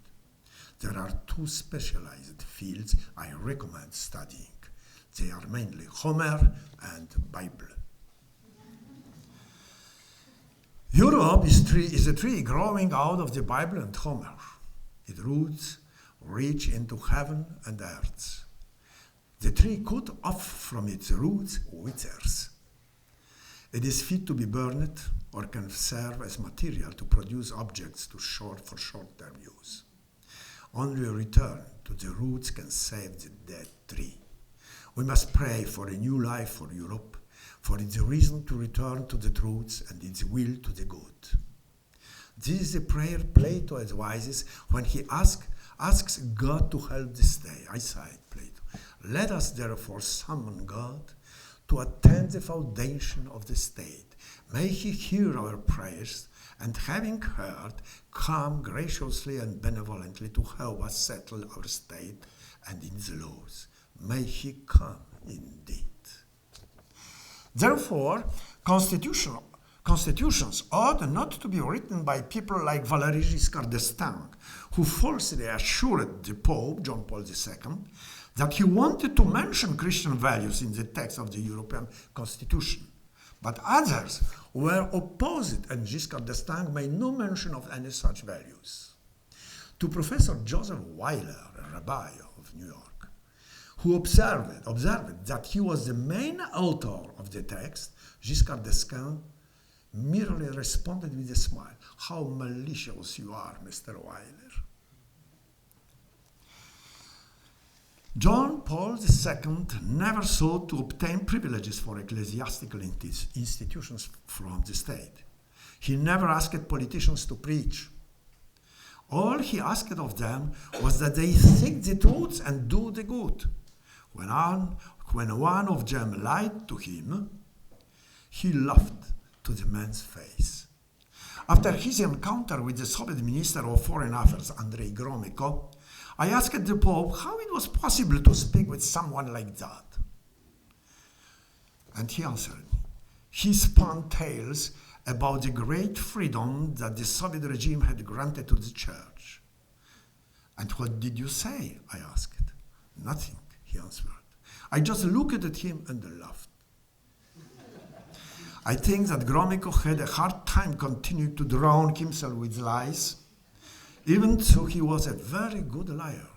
B: There are two specialized fields I recommend studying. They are mainly Homer and Bible." Europe is a tree growing out of the Bible and Homer. Its roots reach into heaven and earth. The tree cut off from its roots withers. It is fit to be burned or can serve as material to produce objects for short-term use. Only a return to the roots can save the dead tree. We must pray for a new life for Europe, for its reason to return to the truths and its will to the good. This is the prayer Plato advises when he asks God to help the state. I cite Plato. "Let us therefore summon God to attend the foundation of the state. May he hear our prayers, and having heard, come graciously and benevolently to help us settle our state and in the laws. May he come indeed." Therefore, constitutions ought not to be written by people like Valéry Giscard d'Estaing, who falsely assured the Pope, John Paul II, that he wanted to mention Christian values in the text of the European Constitution. But others were opposite, and Giscard d'Estaing made no mention of any such values. To Professor Joseph Weiler, a rabbi of New York, who observed that he was the main author of the text, Giscard d'Estaing merely responded with a smile, "How malicious you are, Mr. Weiler." John Paul II never sought to obtain privileges for ecclesiastical institutions from the state. He never asked politicians to preach. All he asked of them was that they seek the truth and do the good. when one of them lied to him, he laughed to the man's face. After his encounter with the Soviet Minister of Foreign Affairs, Andrei Gromyko, I asked the Pope how it was possible to speak with someone like that. And he answered me. He spun tales about the great freedom that the Soviet regime had granted to the church. And what did you say? I asked. Nothing, he answered. I just looked at him and laughed. I think that Gromyko had a hard time continuing to drown himself with lies, even though he was a very good liar.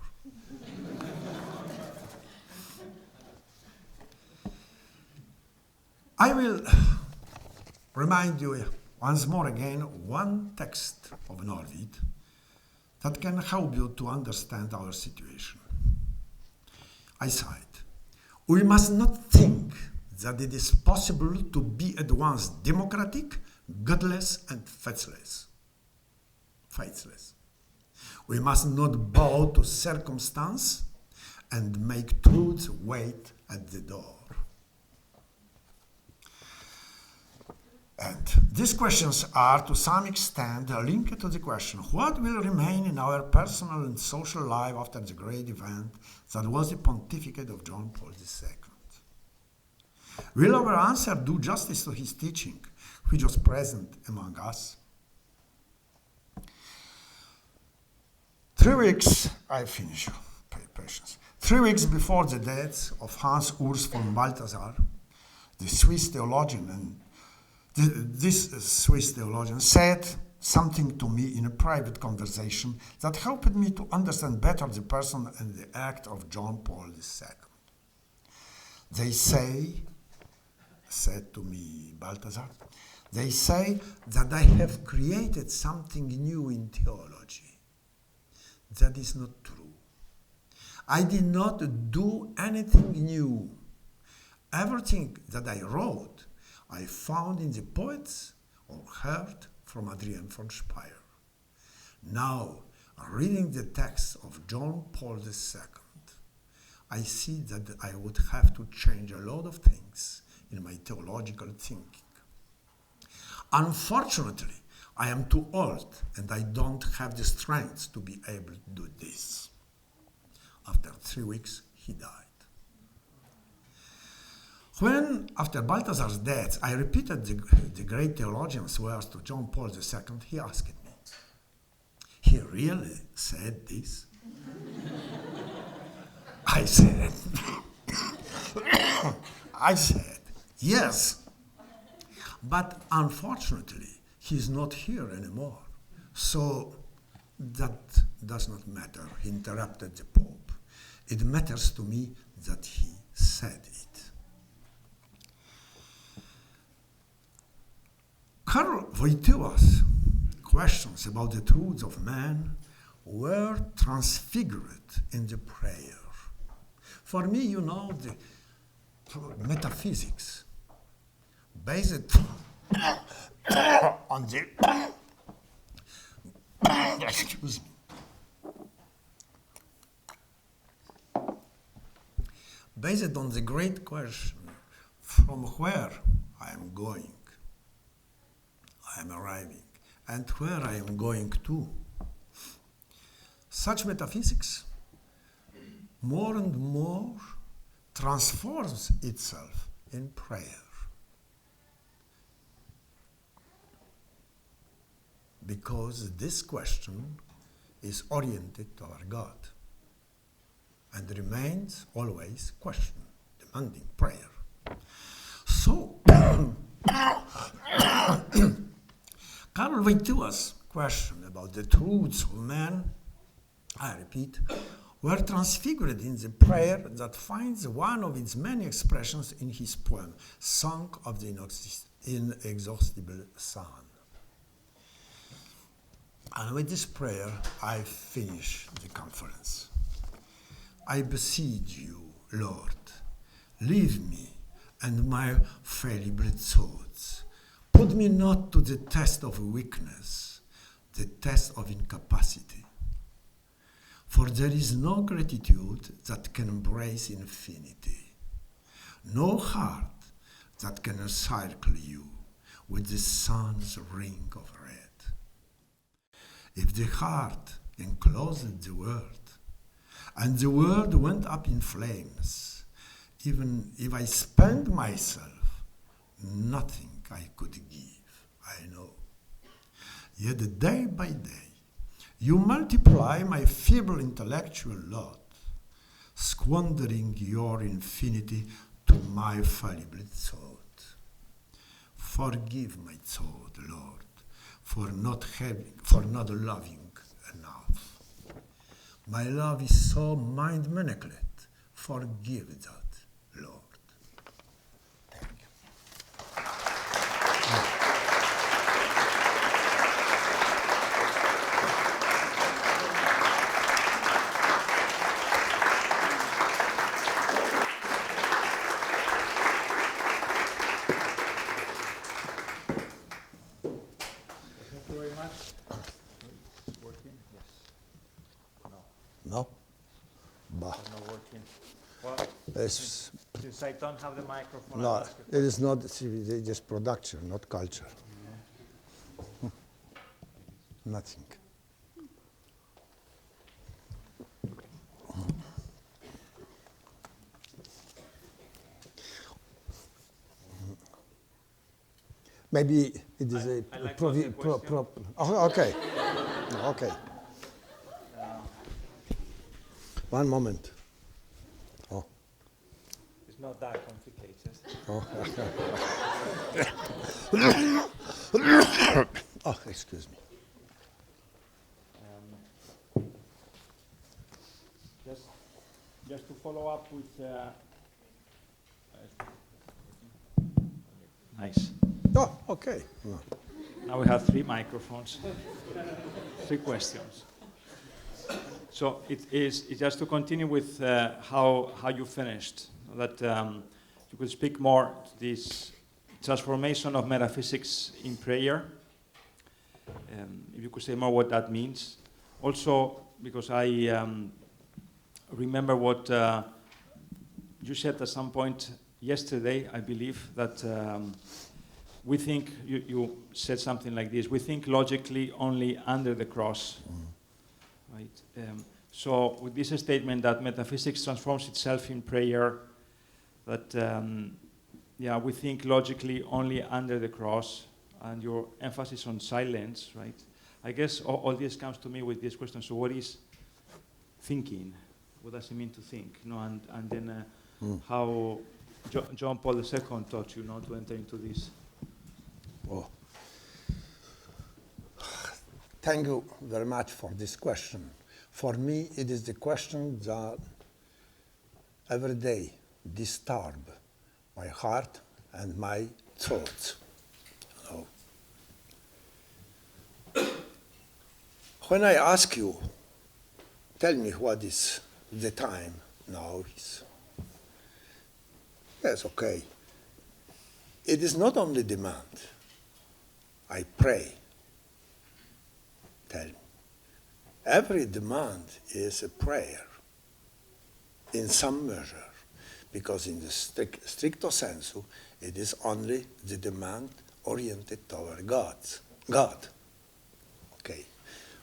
B: I will remind you once more again one text of Norvid that can help you to understand our situation. I cite, "We must not think that it is possible to be at once democratic, godless, and faithless. We must not bow to circumstance and make truth wait at the door." And these questions are to some extent linked to the question, what will remain in our personal and social life after the great event that was the pontificate of John Paul II? Will our answer do justice to his teaching, which was present among us? 3 weeks, I finish, pay patience. 3 weeks before the death of Hans Urs von Balthasar, the Swiss theologian, and this Swiss theologian said something to me in a private conversation that helped me to understand better the person and the act of John Paul II. They say, said to me Balthasar, they say that I have created something new in theology. That is not true. I did not do anything new. Everything that I wrote, I found in the poets or heard from Adrian von Speyer. Now, reading the text of John Paul II, I see that I would have to change a lot of things in my theological thinking. Unfortunately, I am too old and I don't have the strength to be able to do this. After 3 weeks, he died. When, after Balthasar's death, I repeated the great theologian's words to John Paul II, he asked me, "He really said this?" I said, "Yes, but unfortunately, he's not here anymore. So that does not matter," he interrupted the Pope. "It matters to me that he said it." Karol Wojtyla's questions about the truths of man were transfigured in the prayer. For me, you know, the metaphysics based on the excuse me, based on the great question, from where I am going, I am arriving, and where I am going to. Such metaphysics more and more transforms itself in prayer. Because this question is oriented toward God and remains always question, demanding prayer. So, Karol Wojtyla's question about the truths of man, I repeat, were transfigured in the prayer that finds one of its many expressions in his poem, Song of the Inexhaustible Sun. And with this prayer, I finish the conference. I beseech you, Lord, leave me and my fallible thoughts. Put me not to the test of weakness, the test of incapacity. For there is no gratitude that can embrace infinity. no heart that can encircle you with the sun's ring of red. If the heart enclosed the world, and the world went up in flames, even if I spent myself, nothing I could give, I know. Yet day by day, you multiply my feeble intellectual lot, squandering your infinity to my fallible thought. Forgive my thought, Lord, for not loving enough. My love is so mind-manacled. Forgive that, Lord. Thank you. No? Bah.
A: Not working. Well,
B: It's,
A: since I don't have the microphone,
B: no, it is not just production, not culture. Nothing. Maybe it is
A: I like to ask a question.
B: Oh, okay. Okay. One moment. Oh.
A: It's not that complicated.
B: Oh. Oh, excuse me.
A: Just to follow up with. Nice.
B: Oh, okay. No.
A: Now we have 3 microphones, 3 questions. So it's just to continue with how you finished, that you could speak more to this transformation of metaphysics in prayer. If you could say more what that means. Also, because I remember what you said at some point yesterday, I believe, that we think, you said something like this, we think logically only under the cross. Right. So with this statement that metaphysics transforms itself in prayer, that we think logically only under the cross, and your emphasis on silence, right? I guess all this comes to me with this question. So what is thinking? What does it mean to think? You know, and then how John Paul II taught you not to enter into this.
B: Oh. Thank you very much for this question. For me, it is the question that every day disturb my heart and my thoughts. Oh. When I ask you, tell me what is the time now is. Yes, okay. It is not only demand. I pray. Tell me. Every demand is a prayer in some measure, because in the stricto sensu, it is only the demand oriented toward God. Okay.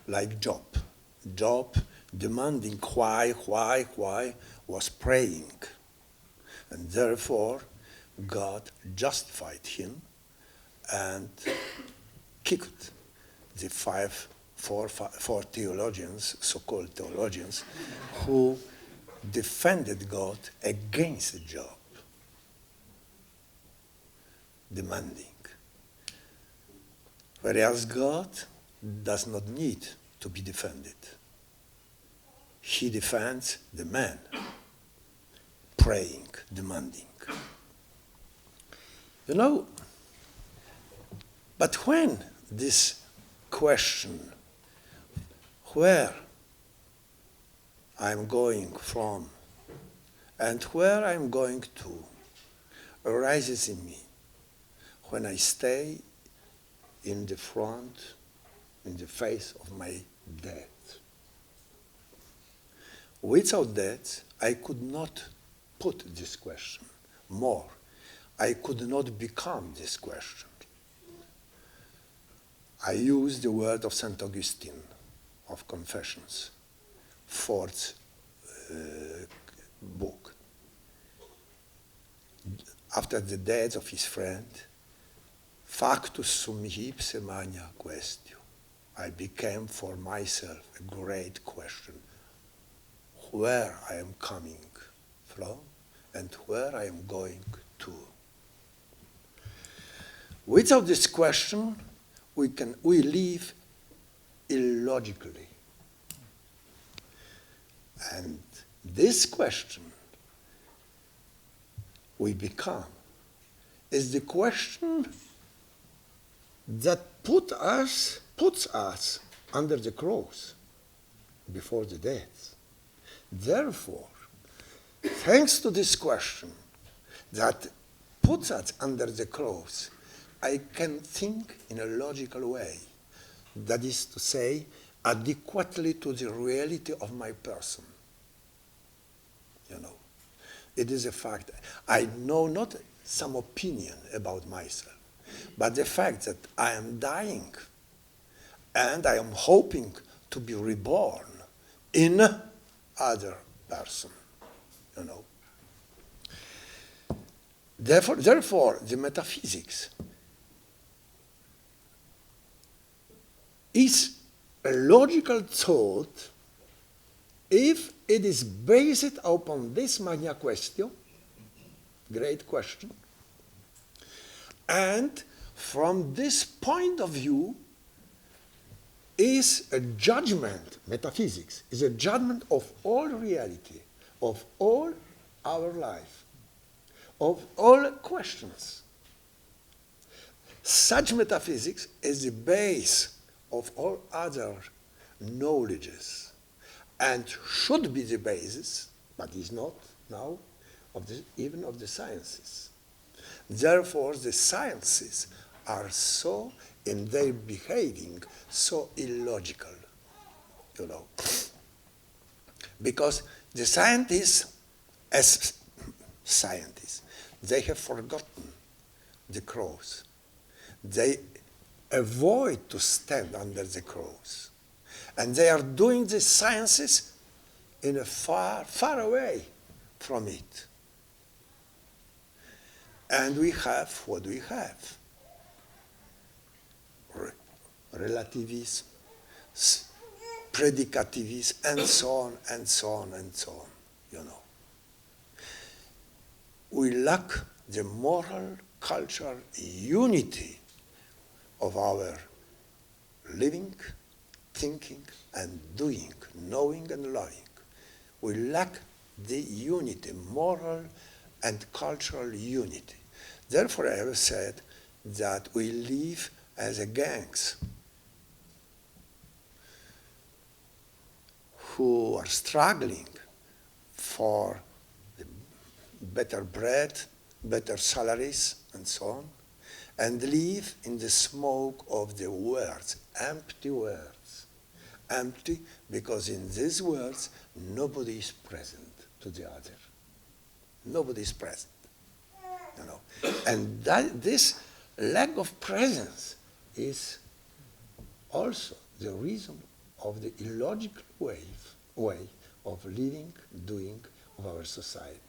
B: Like Job. Job demanding why, was praying. And therefore, God justified him and kicked the four theologians, so-called theologians, who defended God against Job, demanding. Whereas God does not need to be defended. He defends the man, praying, demanding. You know, but when this question, where I'm going from and where I'm going to, arises in me, when I stay in the front, in the face of my death. Without that, I could not put this question. more. I could not become this question. I use the word of St. Augustine of Confessions, fourth book. After the death of his friend, factus sum mihi ipse magna quaestio. I became for myself a great question, where I am coming from and where I am going to. Without this question, we live illogically. And this question we become is the question that puts us under the cross before the death. Therefore, thanks to this question that puts us under the cross, I can think in a logical way. That is to say, adequately to the reality of my person. You know, it is a fact. I know not some opinion about myself, but the fact that I am dying and I am hoping to be reborn in other person, you know. Therefore, the metaphysics is a logical thought if it is based upon this magna quaestio, great question, and from this point of view is a judgment, metaphysics is a judgment of all reality, of all our life, of all questions. Such metaphysics is the base of all other knowledges and should be the basis, but is not now, even of the sciences. Therefore, the sciences are so, in their behaving, so illogical, you know. Because the scientists, as scientists, they have forgotten the cross. They avoid to stand under the cross. And they are doing the sciences in a far, far away from it. And we have what we have. Relativism, predicativism, and so on, and so on, and so on, you know. We lack the moral, cultural unity of our living, thinking, and doing, knowing and loving. We lack the unity, moral and cultural unity. Therefore, I have said that we live as a gangs who are struggling for the better bread, better salaries, and so on, and live in the smoke of the words, empty words. Empty because in these words, nobody is present to the other. Nobody is present, you know. And this lack of presence is also the reason of the illogical way of living, doing of our society.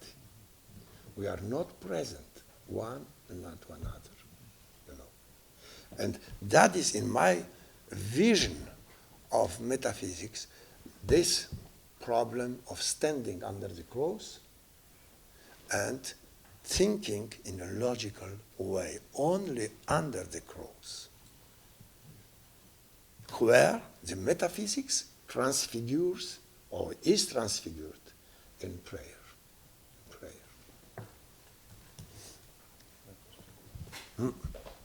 B: We are not present one and not to another, you know. And that is, in my vision of metaphysics, this problem of standing under the cross and thinking in a logical way, only under the cross, where the metaphysics transfigures or is transfigured in prayer.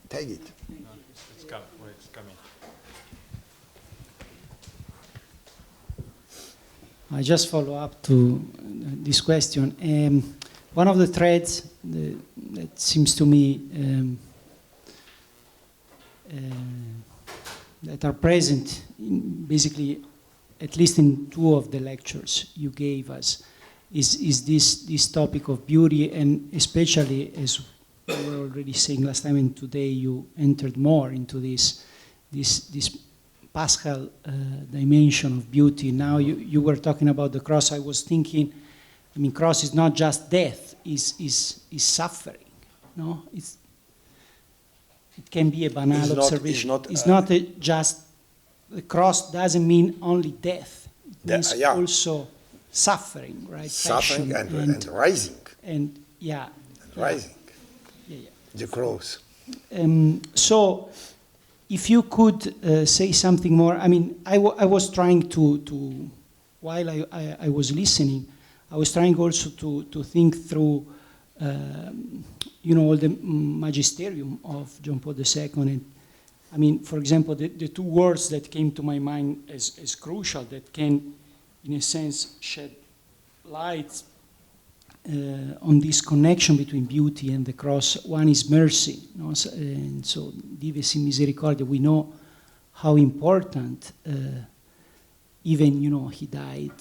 B: Take it.
A: No, it's coming.
C: I just follow up to this question. One of the threads that seems to me that are present, basically, at least in two of the lectures you gave us, is this topic of beauty, and especially, as we were already saying last time, and today you entered more into this Paschal dimension of beauty. Now you were talking about the cross. I was thinking, I mean, cross is not just death; is suffering. No, it can be a banal observation. It's not just the cross doesn't mean only death. It means also suffering, right?
B: Suffering and rising.
C: And yeah.
B: And rising.
C: Yeah.
B: The cross.
C: So, if you could say something more, I mean, I was trying to while I was listening, I was trying also to think through, all the magisterium of John Paul II. And I mean, for example, the two words that came to my mind as crucial, that can, in a sense, shed light on this connection between beauty and the cross. One is mercy, and so Dives in Misericordia. We know how important, even he died,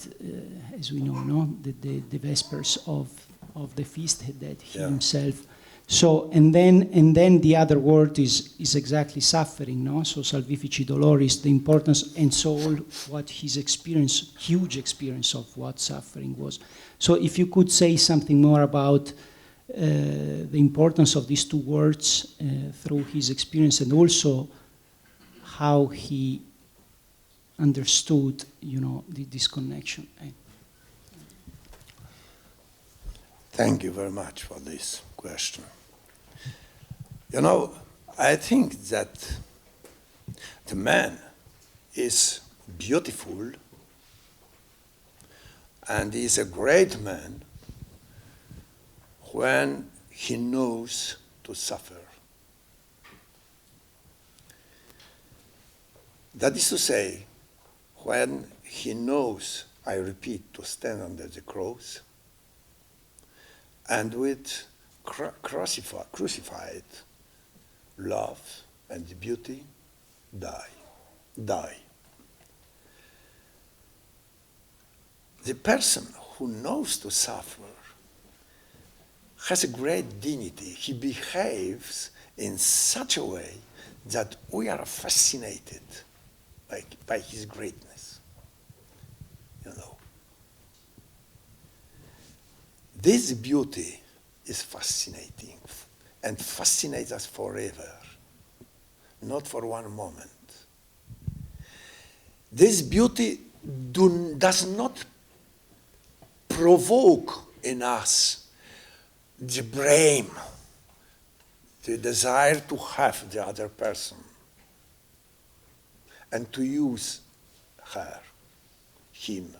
C: as we know, the Vespers of the feast that he himself. So and then the other word is exactly suffering, no? So salvifici doloris, the importance, and so all what his experience, huge experience of what suffering was. So if you could say something more about the importance of these two words through his experience, and also how he understood, this connection.
B: Thank you very much for this question. I think that the man is beautiful, and he is a great man when he knows to suffer. That is to say, when he knows, I repeat, to stand under the cross, and with crucified love and beauty, die. The person who knows to suffer has a great dignity. He behaves in such a way that we are fascinated by his greatness. This beauty is fascinating and fascinates us forever, not for one moment. This beauty does not provoke in us the blame, the desire to have the other person and to use her, him.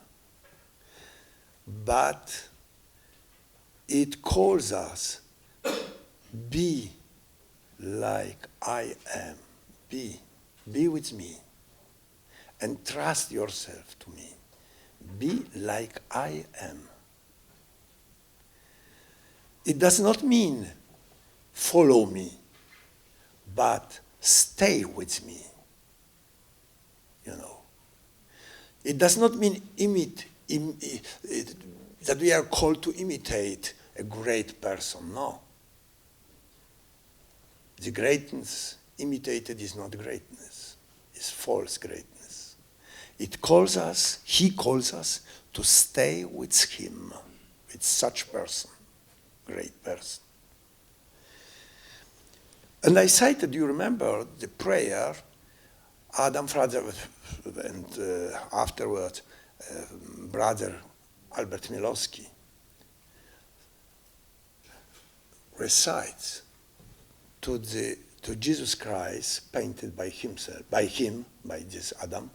B: But it calls us, be like I am. Be with me. And trust yourself to me. Be like I am. It does not mean follow me, but stay with me. It does not mean that we are called to imitate a great person. No. The greatness imitated is not greatness. It's false greatness. He calls us to stay with him, with such person, great person. And I cited, you remember, the prayer Adam Fraser and afterwards brother Albert Milowski recites to Jesus Christ, painted by himself, by this Adam.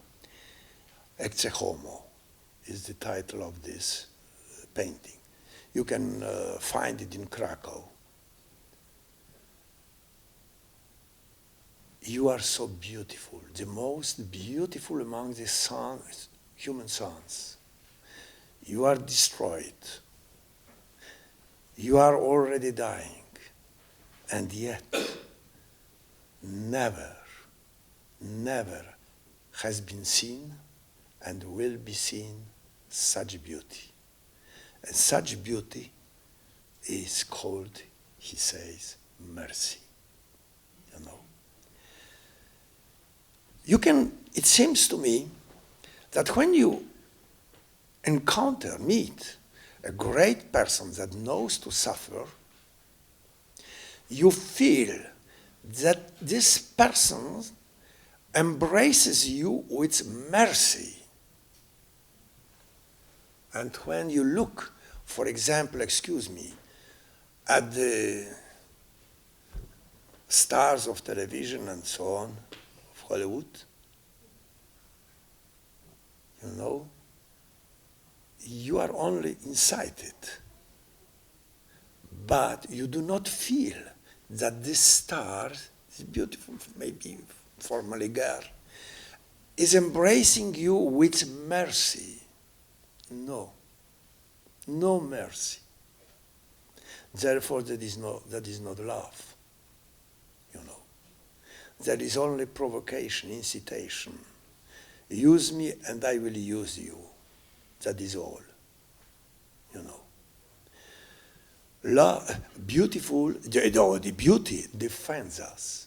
B: Ecce Homo is the title of this painting. You can find it in Krakow. You are so beautiful, the most beautiful among the sons, human sons. You are destroyed. You are already dying. And yet, never has been seen and will be seen such beauty. And such beauty is called, he says, mercy. You know. It seems to me that when you meet a great person that knows to suffer, you feel that this person embraces you with mercy. And when you look, for example, at the stars of television and so on, of Hollywood, you know, you are only incited, but you do not feel that this star, this beautiful, maybe formerly girl, is embracing you with mercy. No, no mercy. Therefore, that is not love. You know, that is only provocation, incitation. Use me, and I will use you. That is all. You know. Love, beautiful. The beauty defends us.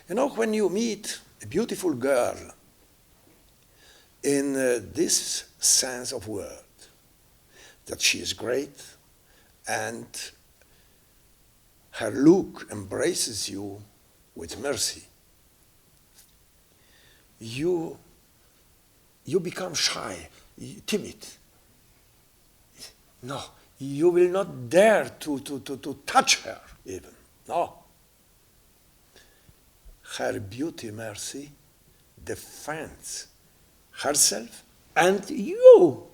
B: You know, when you meet a beautiful girl in this sense of word, that she is great and her look embraces you with mercy, you become shy, timid. No, you will not dare to touch her even. No. Her beauty, mercy, defends herself, and you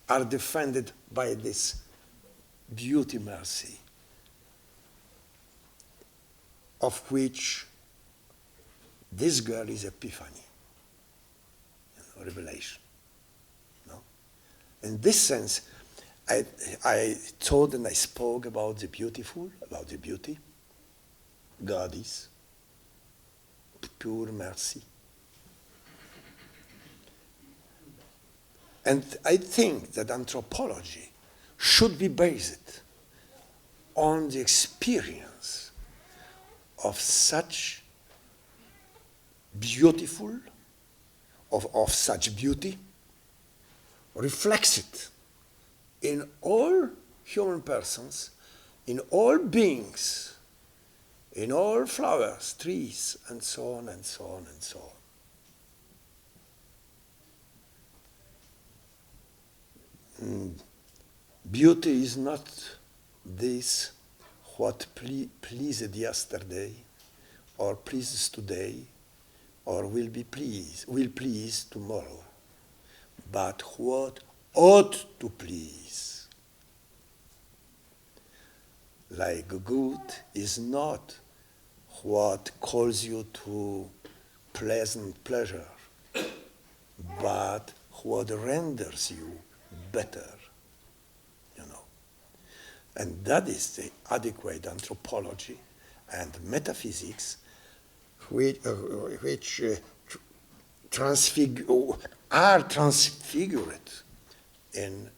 B: are defended by this beauty, mercy, of which this girl is epiphany, revelation. No? In this sense, I told and I spoke about the beautiful, about the beauty. God is pure mercy. And I think that anthropology should be based on the experience of such beautiful, of such beauty, reflects it in all human persons, in all beings, in all flowers, trees, and so on and so on and so on. Beauty is not this what pleased yesterday, or pleases today, or will please tomorrow, but what ought to please. Like good is not what calls you to pleasant pleasure, but what renders you better, you know. And that is the adequate anthropology and metaphysics which are transfigured in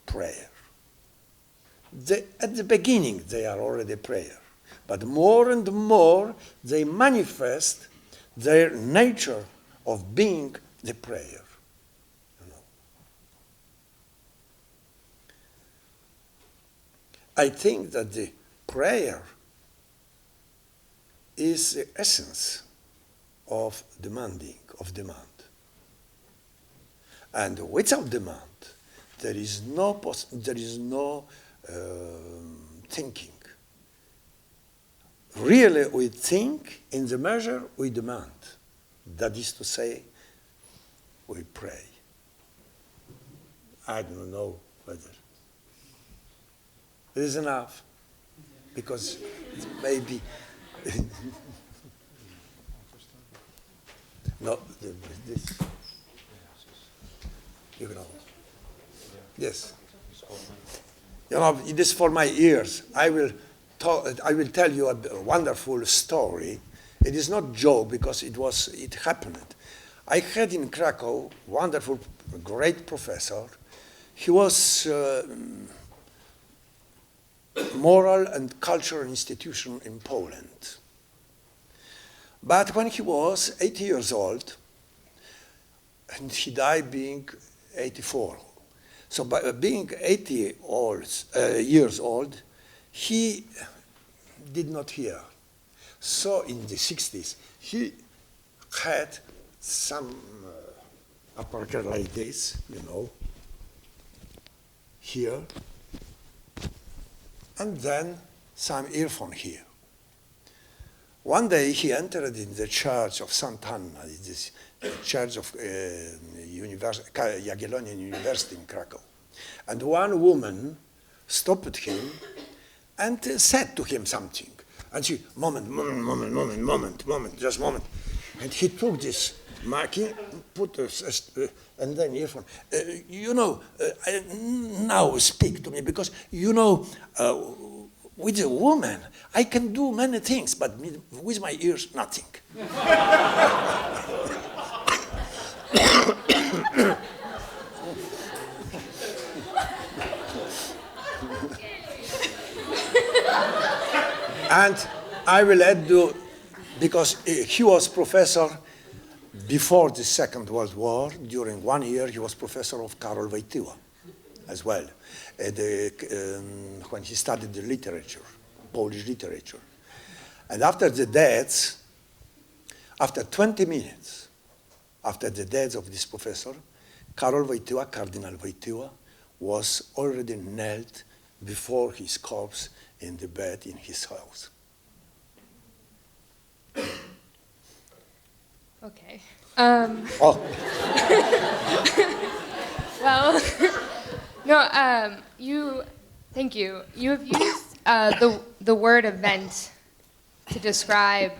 B: prayer. At the beginning, they are already prayer, but more and more they manifest their nature of being the prayer. I think that the prayer is the essence of demand. And without demand, there is no thinking. Really, we think in the measure we demand. That is to say, we pray. I don't know whether it is enough, because maybe no, this, you know, yes, you know, it is for my ears. I will tell you a wonderful story. It is not joke, because it happened. I had in Krakow wonderful, great professor. he was moral and cultural institution in Poland. But when he was 80 years old, and he died being 84. So by being 80 years old, he did not hear. So in the 60s, he had some apparatus like this, here, and then some earphone here. One day he entered in the church of Sant'Anna, this church of Jagiellonian University in Krakow. And one woman stopped him and said to him something. And she, moment, just moment. And he took this marking, put and then earphone. Now speak to me, because with a woman, I can do many things, but with my ears, nothing. And I will add, because he was professor before the Second World War. During 1 year, he was professor of Karol Wojtyla as well, when he studied the literature, Polish literature. And after the deaths, after 20 minutes, after the death of this professor, Karol Wojtyla, Cardinal Wojtyla, was already knelt before his corpse in the bed in his house.
D: Okay.
B: Oh.
D: Well, no, thank you. You have used the word event to describe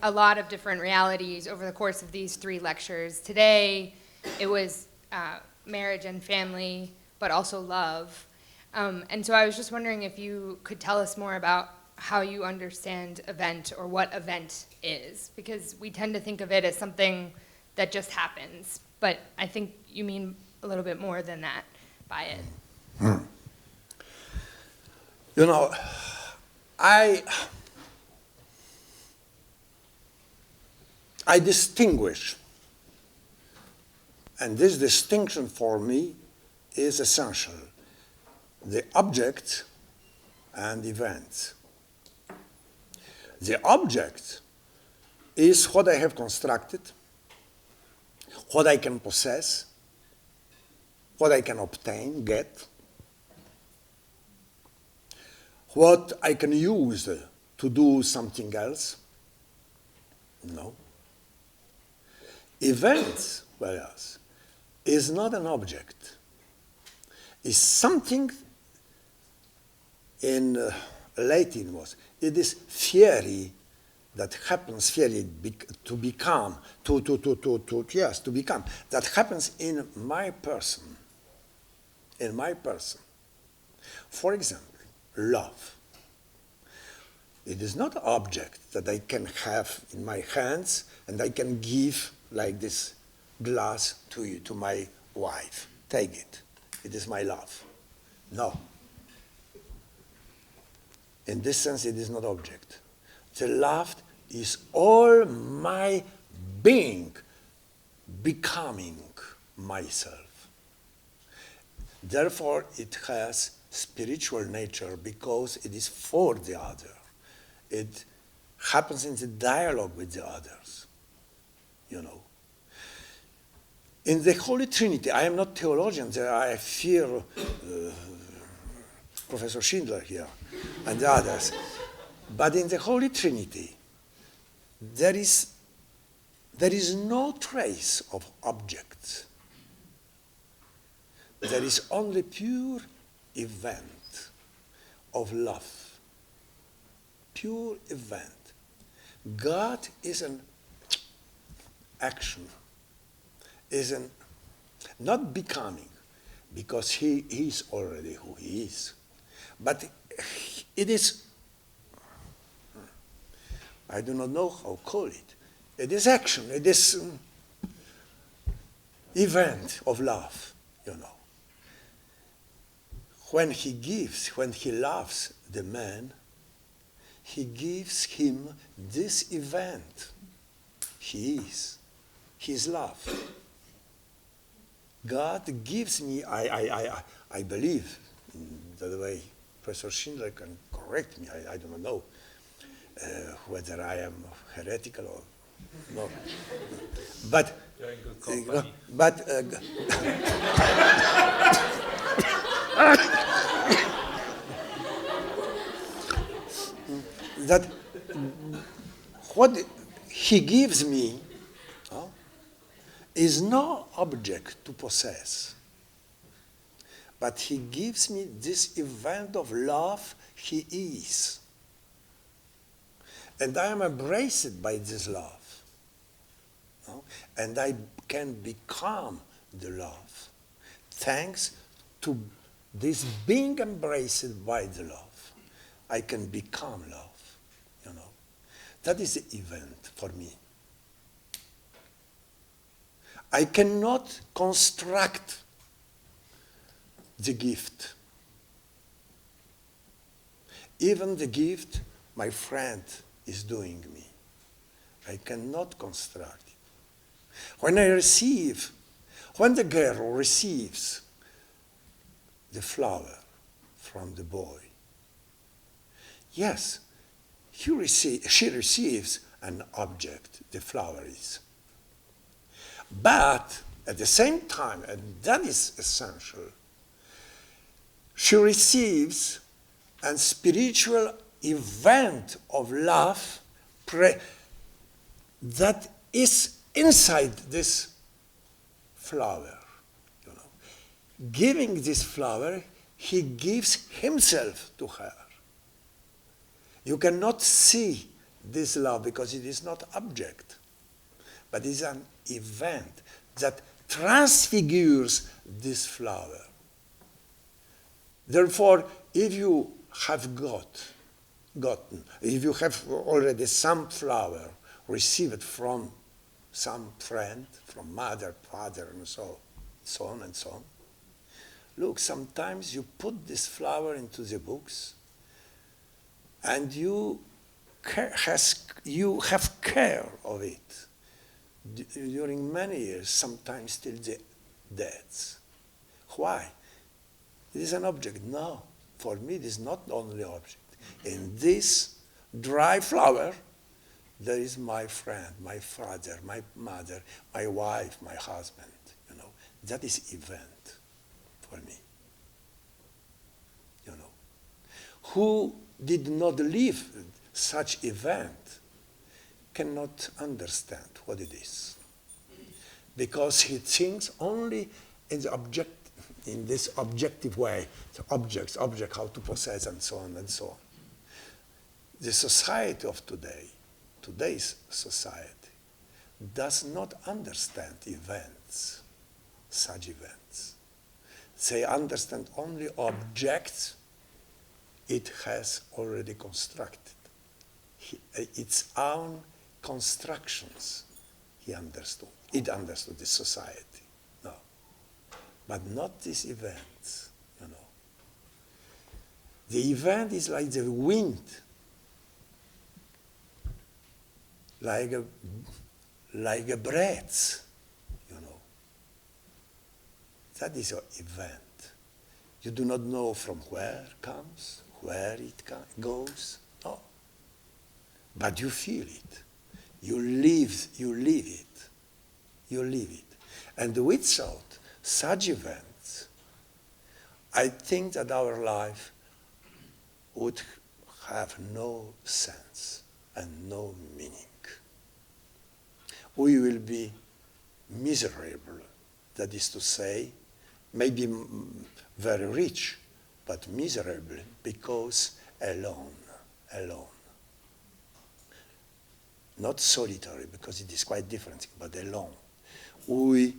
D: a lot of different realities over the course of these 3 lectures. Today, it was marriage and family, but also love. And so I was just wondering if you could tell us more about how you understand event, or what event is, because we tend to think of it as something that just happens, but I think you mean a little bit more than that by it.
B: I distinguish, and this distinction for me is essential, the object and event. The object is what I have constructed, what I can possess, what I can obtain, get, what I can use to do something else. No. Events, whereas, is not an object. Is something in Latin was, it is theory that happens, theory to become, to become, that happens in my person. In my person. For example, love. It is not an object that I can have in my hands and I can give like this glass to my wife. Take it. It is my love. No. In this sense, it is not object. The love is all my being becoming myself. Therefore, it has spiritual nature because it is for the other. It happens in the dialogue with the others, In the Holy Trinity, I am not theologian, I fear Professor Schindler here and the others. But in the Holy Trinity, there is no trace of objects. There is only pure event of love. Pure event. God is an action, is an not becoming, because he is already who he is. But it is, I do not know how to call it. It is action, it is event of love, when he loves the man, he gives him this event. He is his love. God gives me, I believe, the way Professor Schindler can correct me, I don't know whether I am heretical or no. But,
A: You're in good company.
B: That what he gives me is no object to possess, but he gives me this event of love he is. And I am embraced by this love. And I can become the love thanks to this being embraced by the love. I can become love. That is the event for me. I cannot construct the gift. Even the gift my friend is doing me, I cannot construct it. When the girl receives the flower from the boy, yes, she receives an object, the flower is. But at the same time, and that is essential, she receives a spiritual event of love that is inside this flower. Giving this flower, he gives himself to her. You cannot see this love because it is not object, but it is an event that transfigures this flower. Therefore, if you have gotten, if you have already some flower received from some friend, from mother, father, and so on and so on, look, sometimes you put this flower into the books, and you have care of it during many years, sometimes till the death. Why? It is an object. No, for me it is not only object. In this dry flower, there is my friend, my father, my mother, my wife, my husband. That is event for me. Who did not live such event cannot understand what it is, because he thinks only in this objective way, object, how to possess, and so on and so on. The society of today's society, does not understand events, such events. They understand only objects it has already constructed. Its own constructions, it understood the society. No. But not these events, The event is like the wind, like a breath, That is an event. You do not know from where it comes, where it goes. No. But you feel it. You live it. You live it. And without such events, I think that our life would have no sense and no meaning. We will be miserable, that is to say, maybe very rich, but miserable because alone. Not solitary, because it is quite different, but alone. We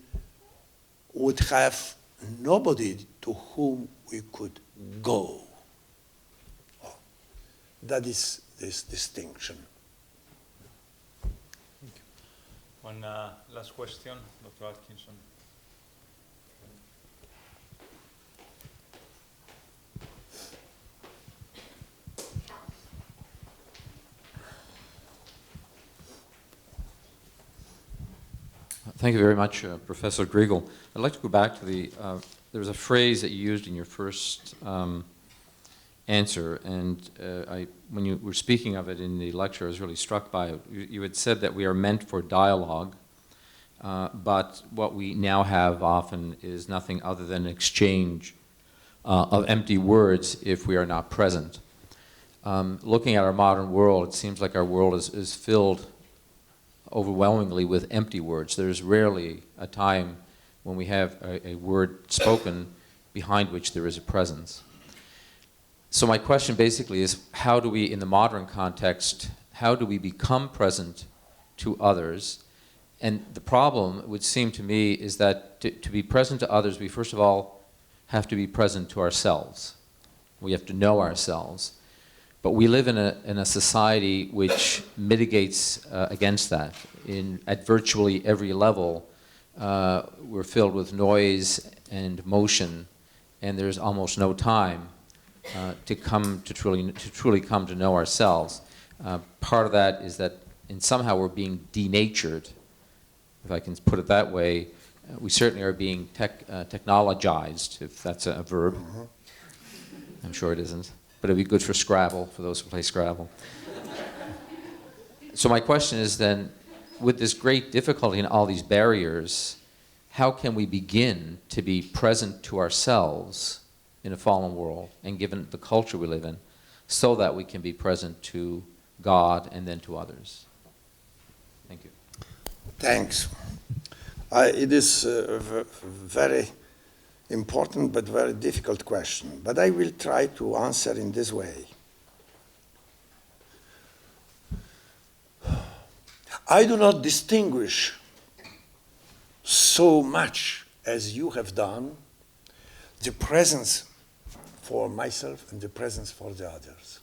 B: would have nobody to whom we could go. That is this distinction.
A: One last question, Dr. Atkinson.
E: Thank you very much, Professor Grygiel. I'd like to go back to there was a phrase that you used in your first answer, and when you were speaking of it in the lecture, I was really struck by it. You had said that we are meant for dialogue, but what we now have often is nothing other than an exchange of empty words if we are not present. Looking at our modern world, it seems like our world is filled overwhelmingly with empty words. There's rarely a time when we have a word spoken behind which there is a presence. So my question basically is, how do we, in the modern context, how do we become present to others? And the problem, it would seem to me, is that to be present to others, we first of all have to be present to ourselves. We have to know ourselves. But we live in a society which mitigates against that. At virtually every level, we're filled with noise and motion, and there's almost no time to truly come to know ourselves. Part of that is that, and somehow we're being denatured, if I can put it that way. We certainly are being technologized, if that's a verb. Mm-hmm. I'm sure it isn't. But it'd be good for Scrabble, for those who play Scrabble. So my question is then, with this great difficulty and all these barriers, how can we begin to be present to ourselves in a fallen world, and given the culture we live in, so that we can be present to God and then to others? Thank you.
B: Thanks. It is a very important but very difficult question, but I will try to answer in this way. I do not distinguish so much as you have done the presence for myself and the presence for the others.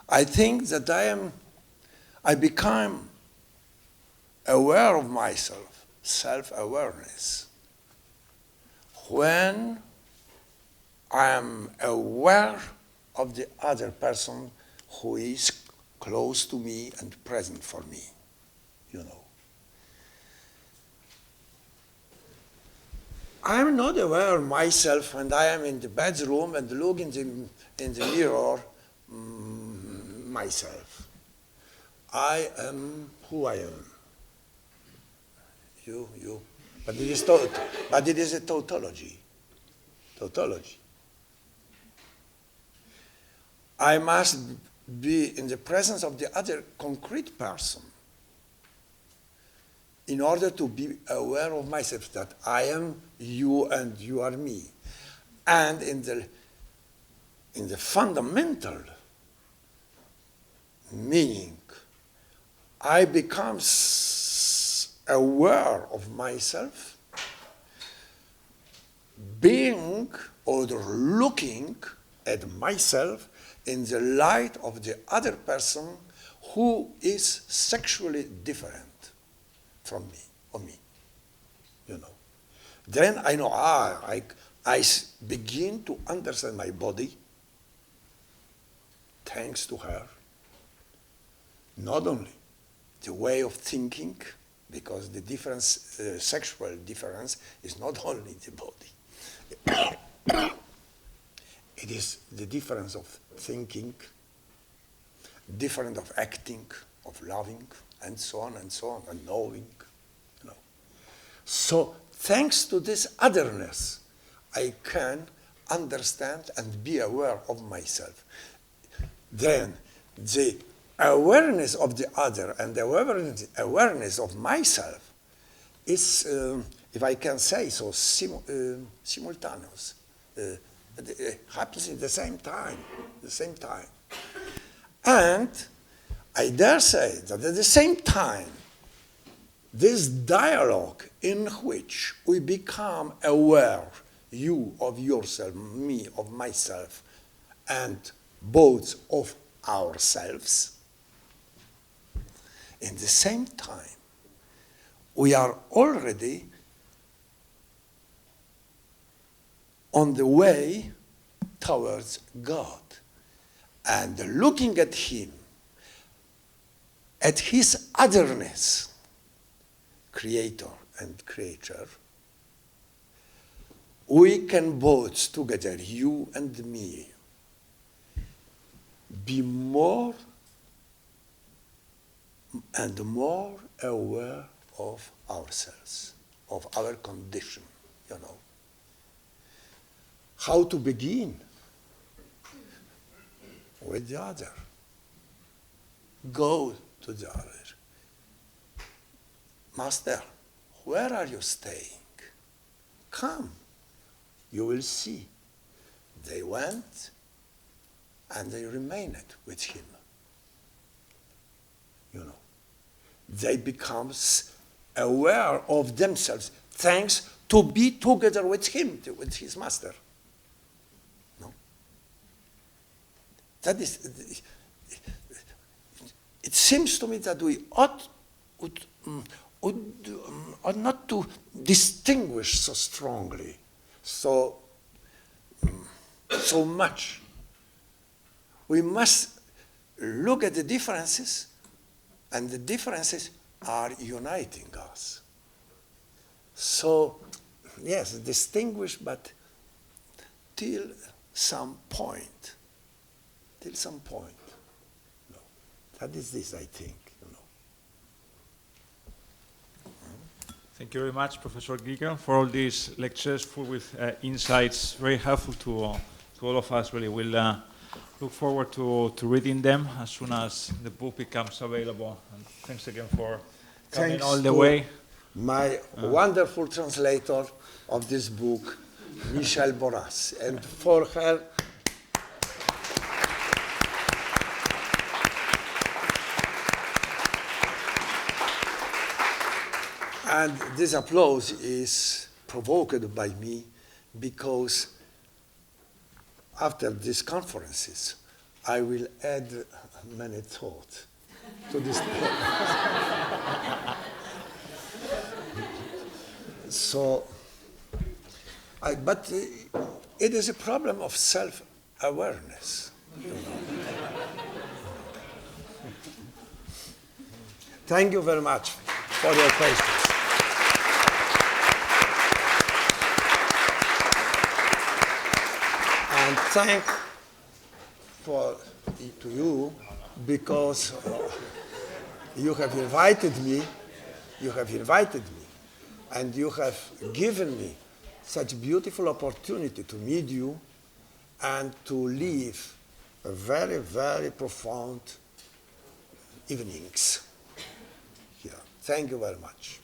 B: I think that I become aware of myself, self-awareness, when I am aware of the other person who is close to me and present for me, you know. I am not aware of myself when I am in the bedroom and look in the mirror myself. I am who I am. You. But it is a tautology. Tautology. I must be in the presence of the other concrete person in order to be aware of myself, that I am you and you are me. And in the fundamental meaning, I become aware of myself, being or looking at myself in the light of the other person who is sexually different from me, or me, you know. Then I know, I begin to understand my body, thanks to her. Not only the way of thinking, because the difference, sexual difference, is not only the body. It is the difference of thinking, different of acting, of loving, and so on, and knowing, you know. So thanks to this otherness, I can understand and be aware of myself. Then the awareness of the other and the awareness of myself is, if I can say so, simultaneous. It happens at the same time. And I dare say that at the same time, this dialogue in which we become aware, you of yourself, me of myself, and both of ourselves, in the same time, we are already on the way towards God, and looking at Him, at His otherness, creator and creature, we can both together, you and me, be more and more aware of ourselves, of our condition, you know. How to begin? With the other. Go to the other. Master, where are you staying? Come, you will see. They went and they remained with him. You know, they become aware of themselves thanks to be together with him, with his master. No? That is, it seems to me that we ought not to distinguish so strongly, so much. We must look at the differences, and the differences are uniting us. So, yes, distinguish, but till some point. Till some point. No. That is this, I think. You know.
A: Thank you very much, Professor Grygiel, for all these lectures full with insights, very helpful to all of us, really. We'll look forward to reading them as soon as the book becomes available. And thanks again for coming all the way.
B: My wonderful translator of this book, Michelle Boras, and for her and this applause is provoked by me because after these conferences, I will add many thoughts to this. So, but it is a problem of self-awareness. You know. Thank you very much for your patience. And thank to you because you have invited me, and you have given me such a beautiful opportunity to meet you and to live a very, very profound evenings here. Thank you very much.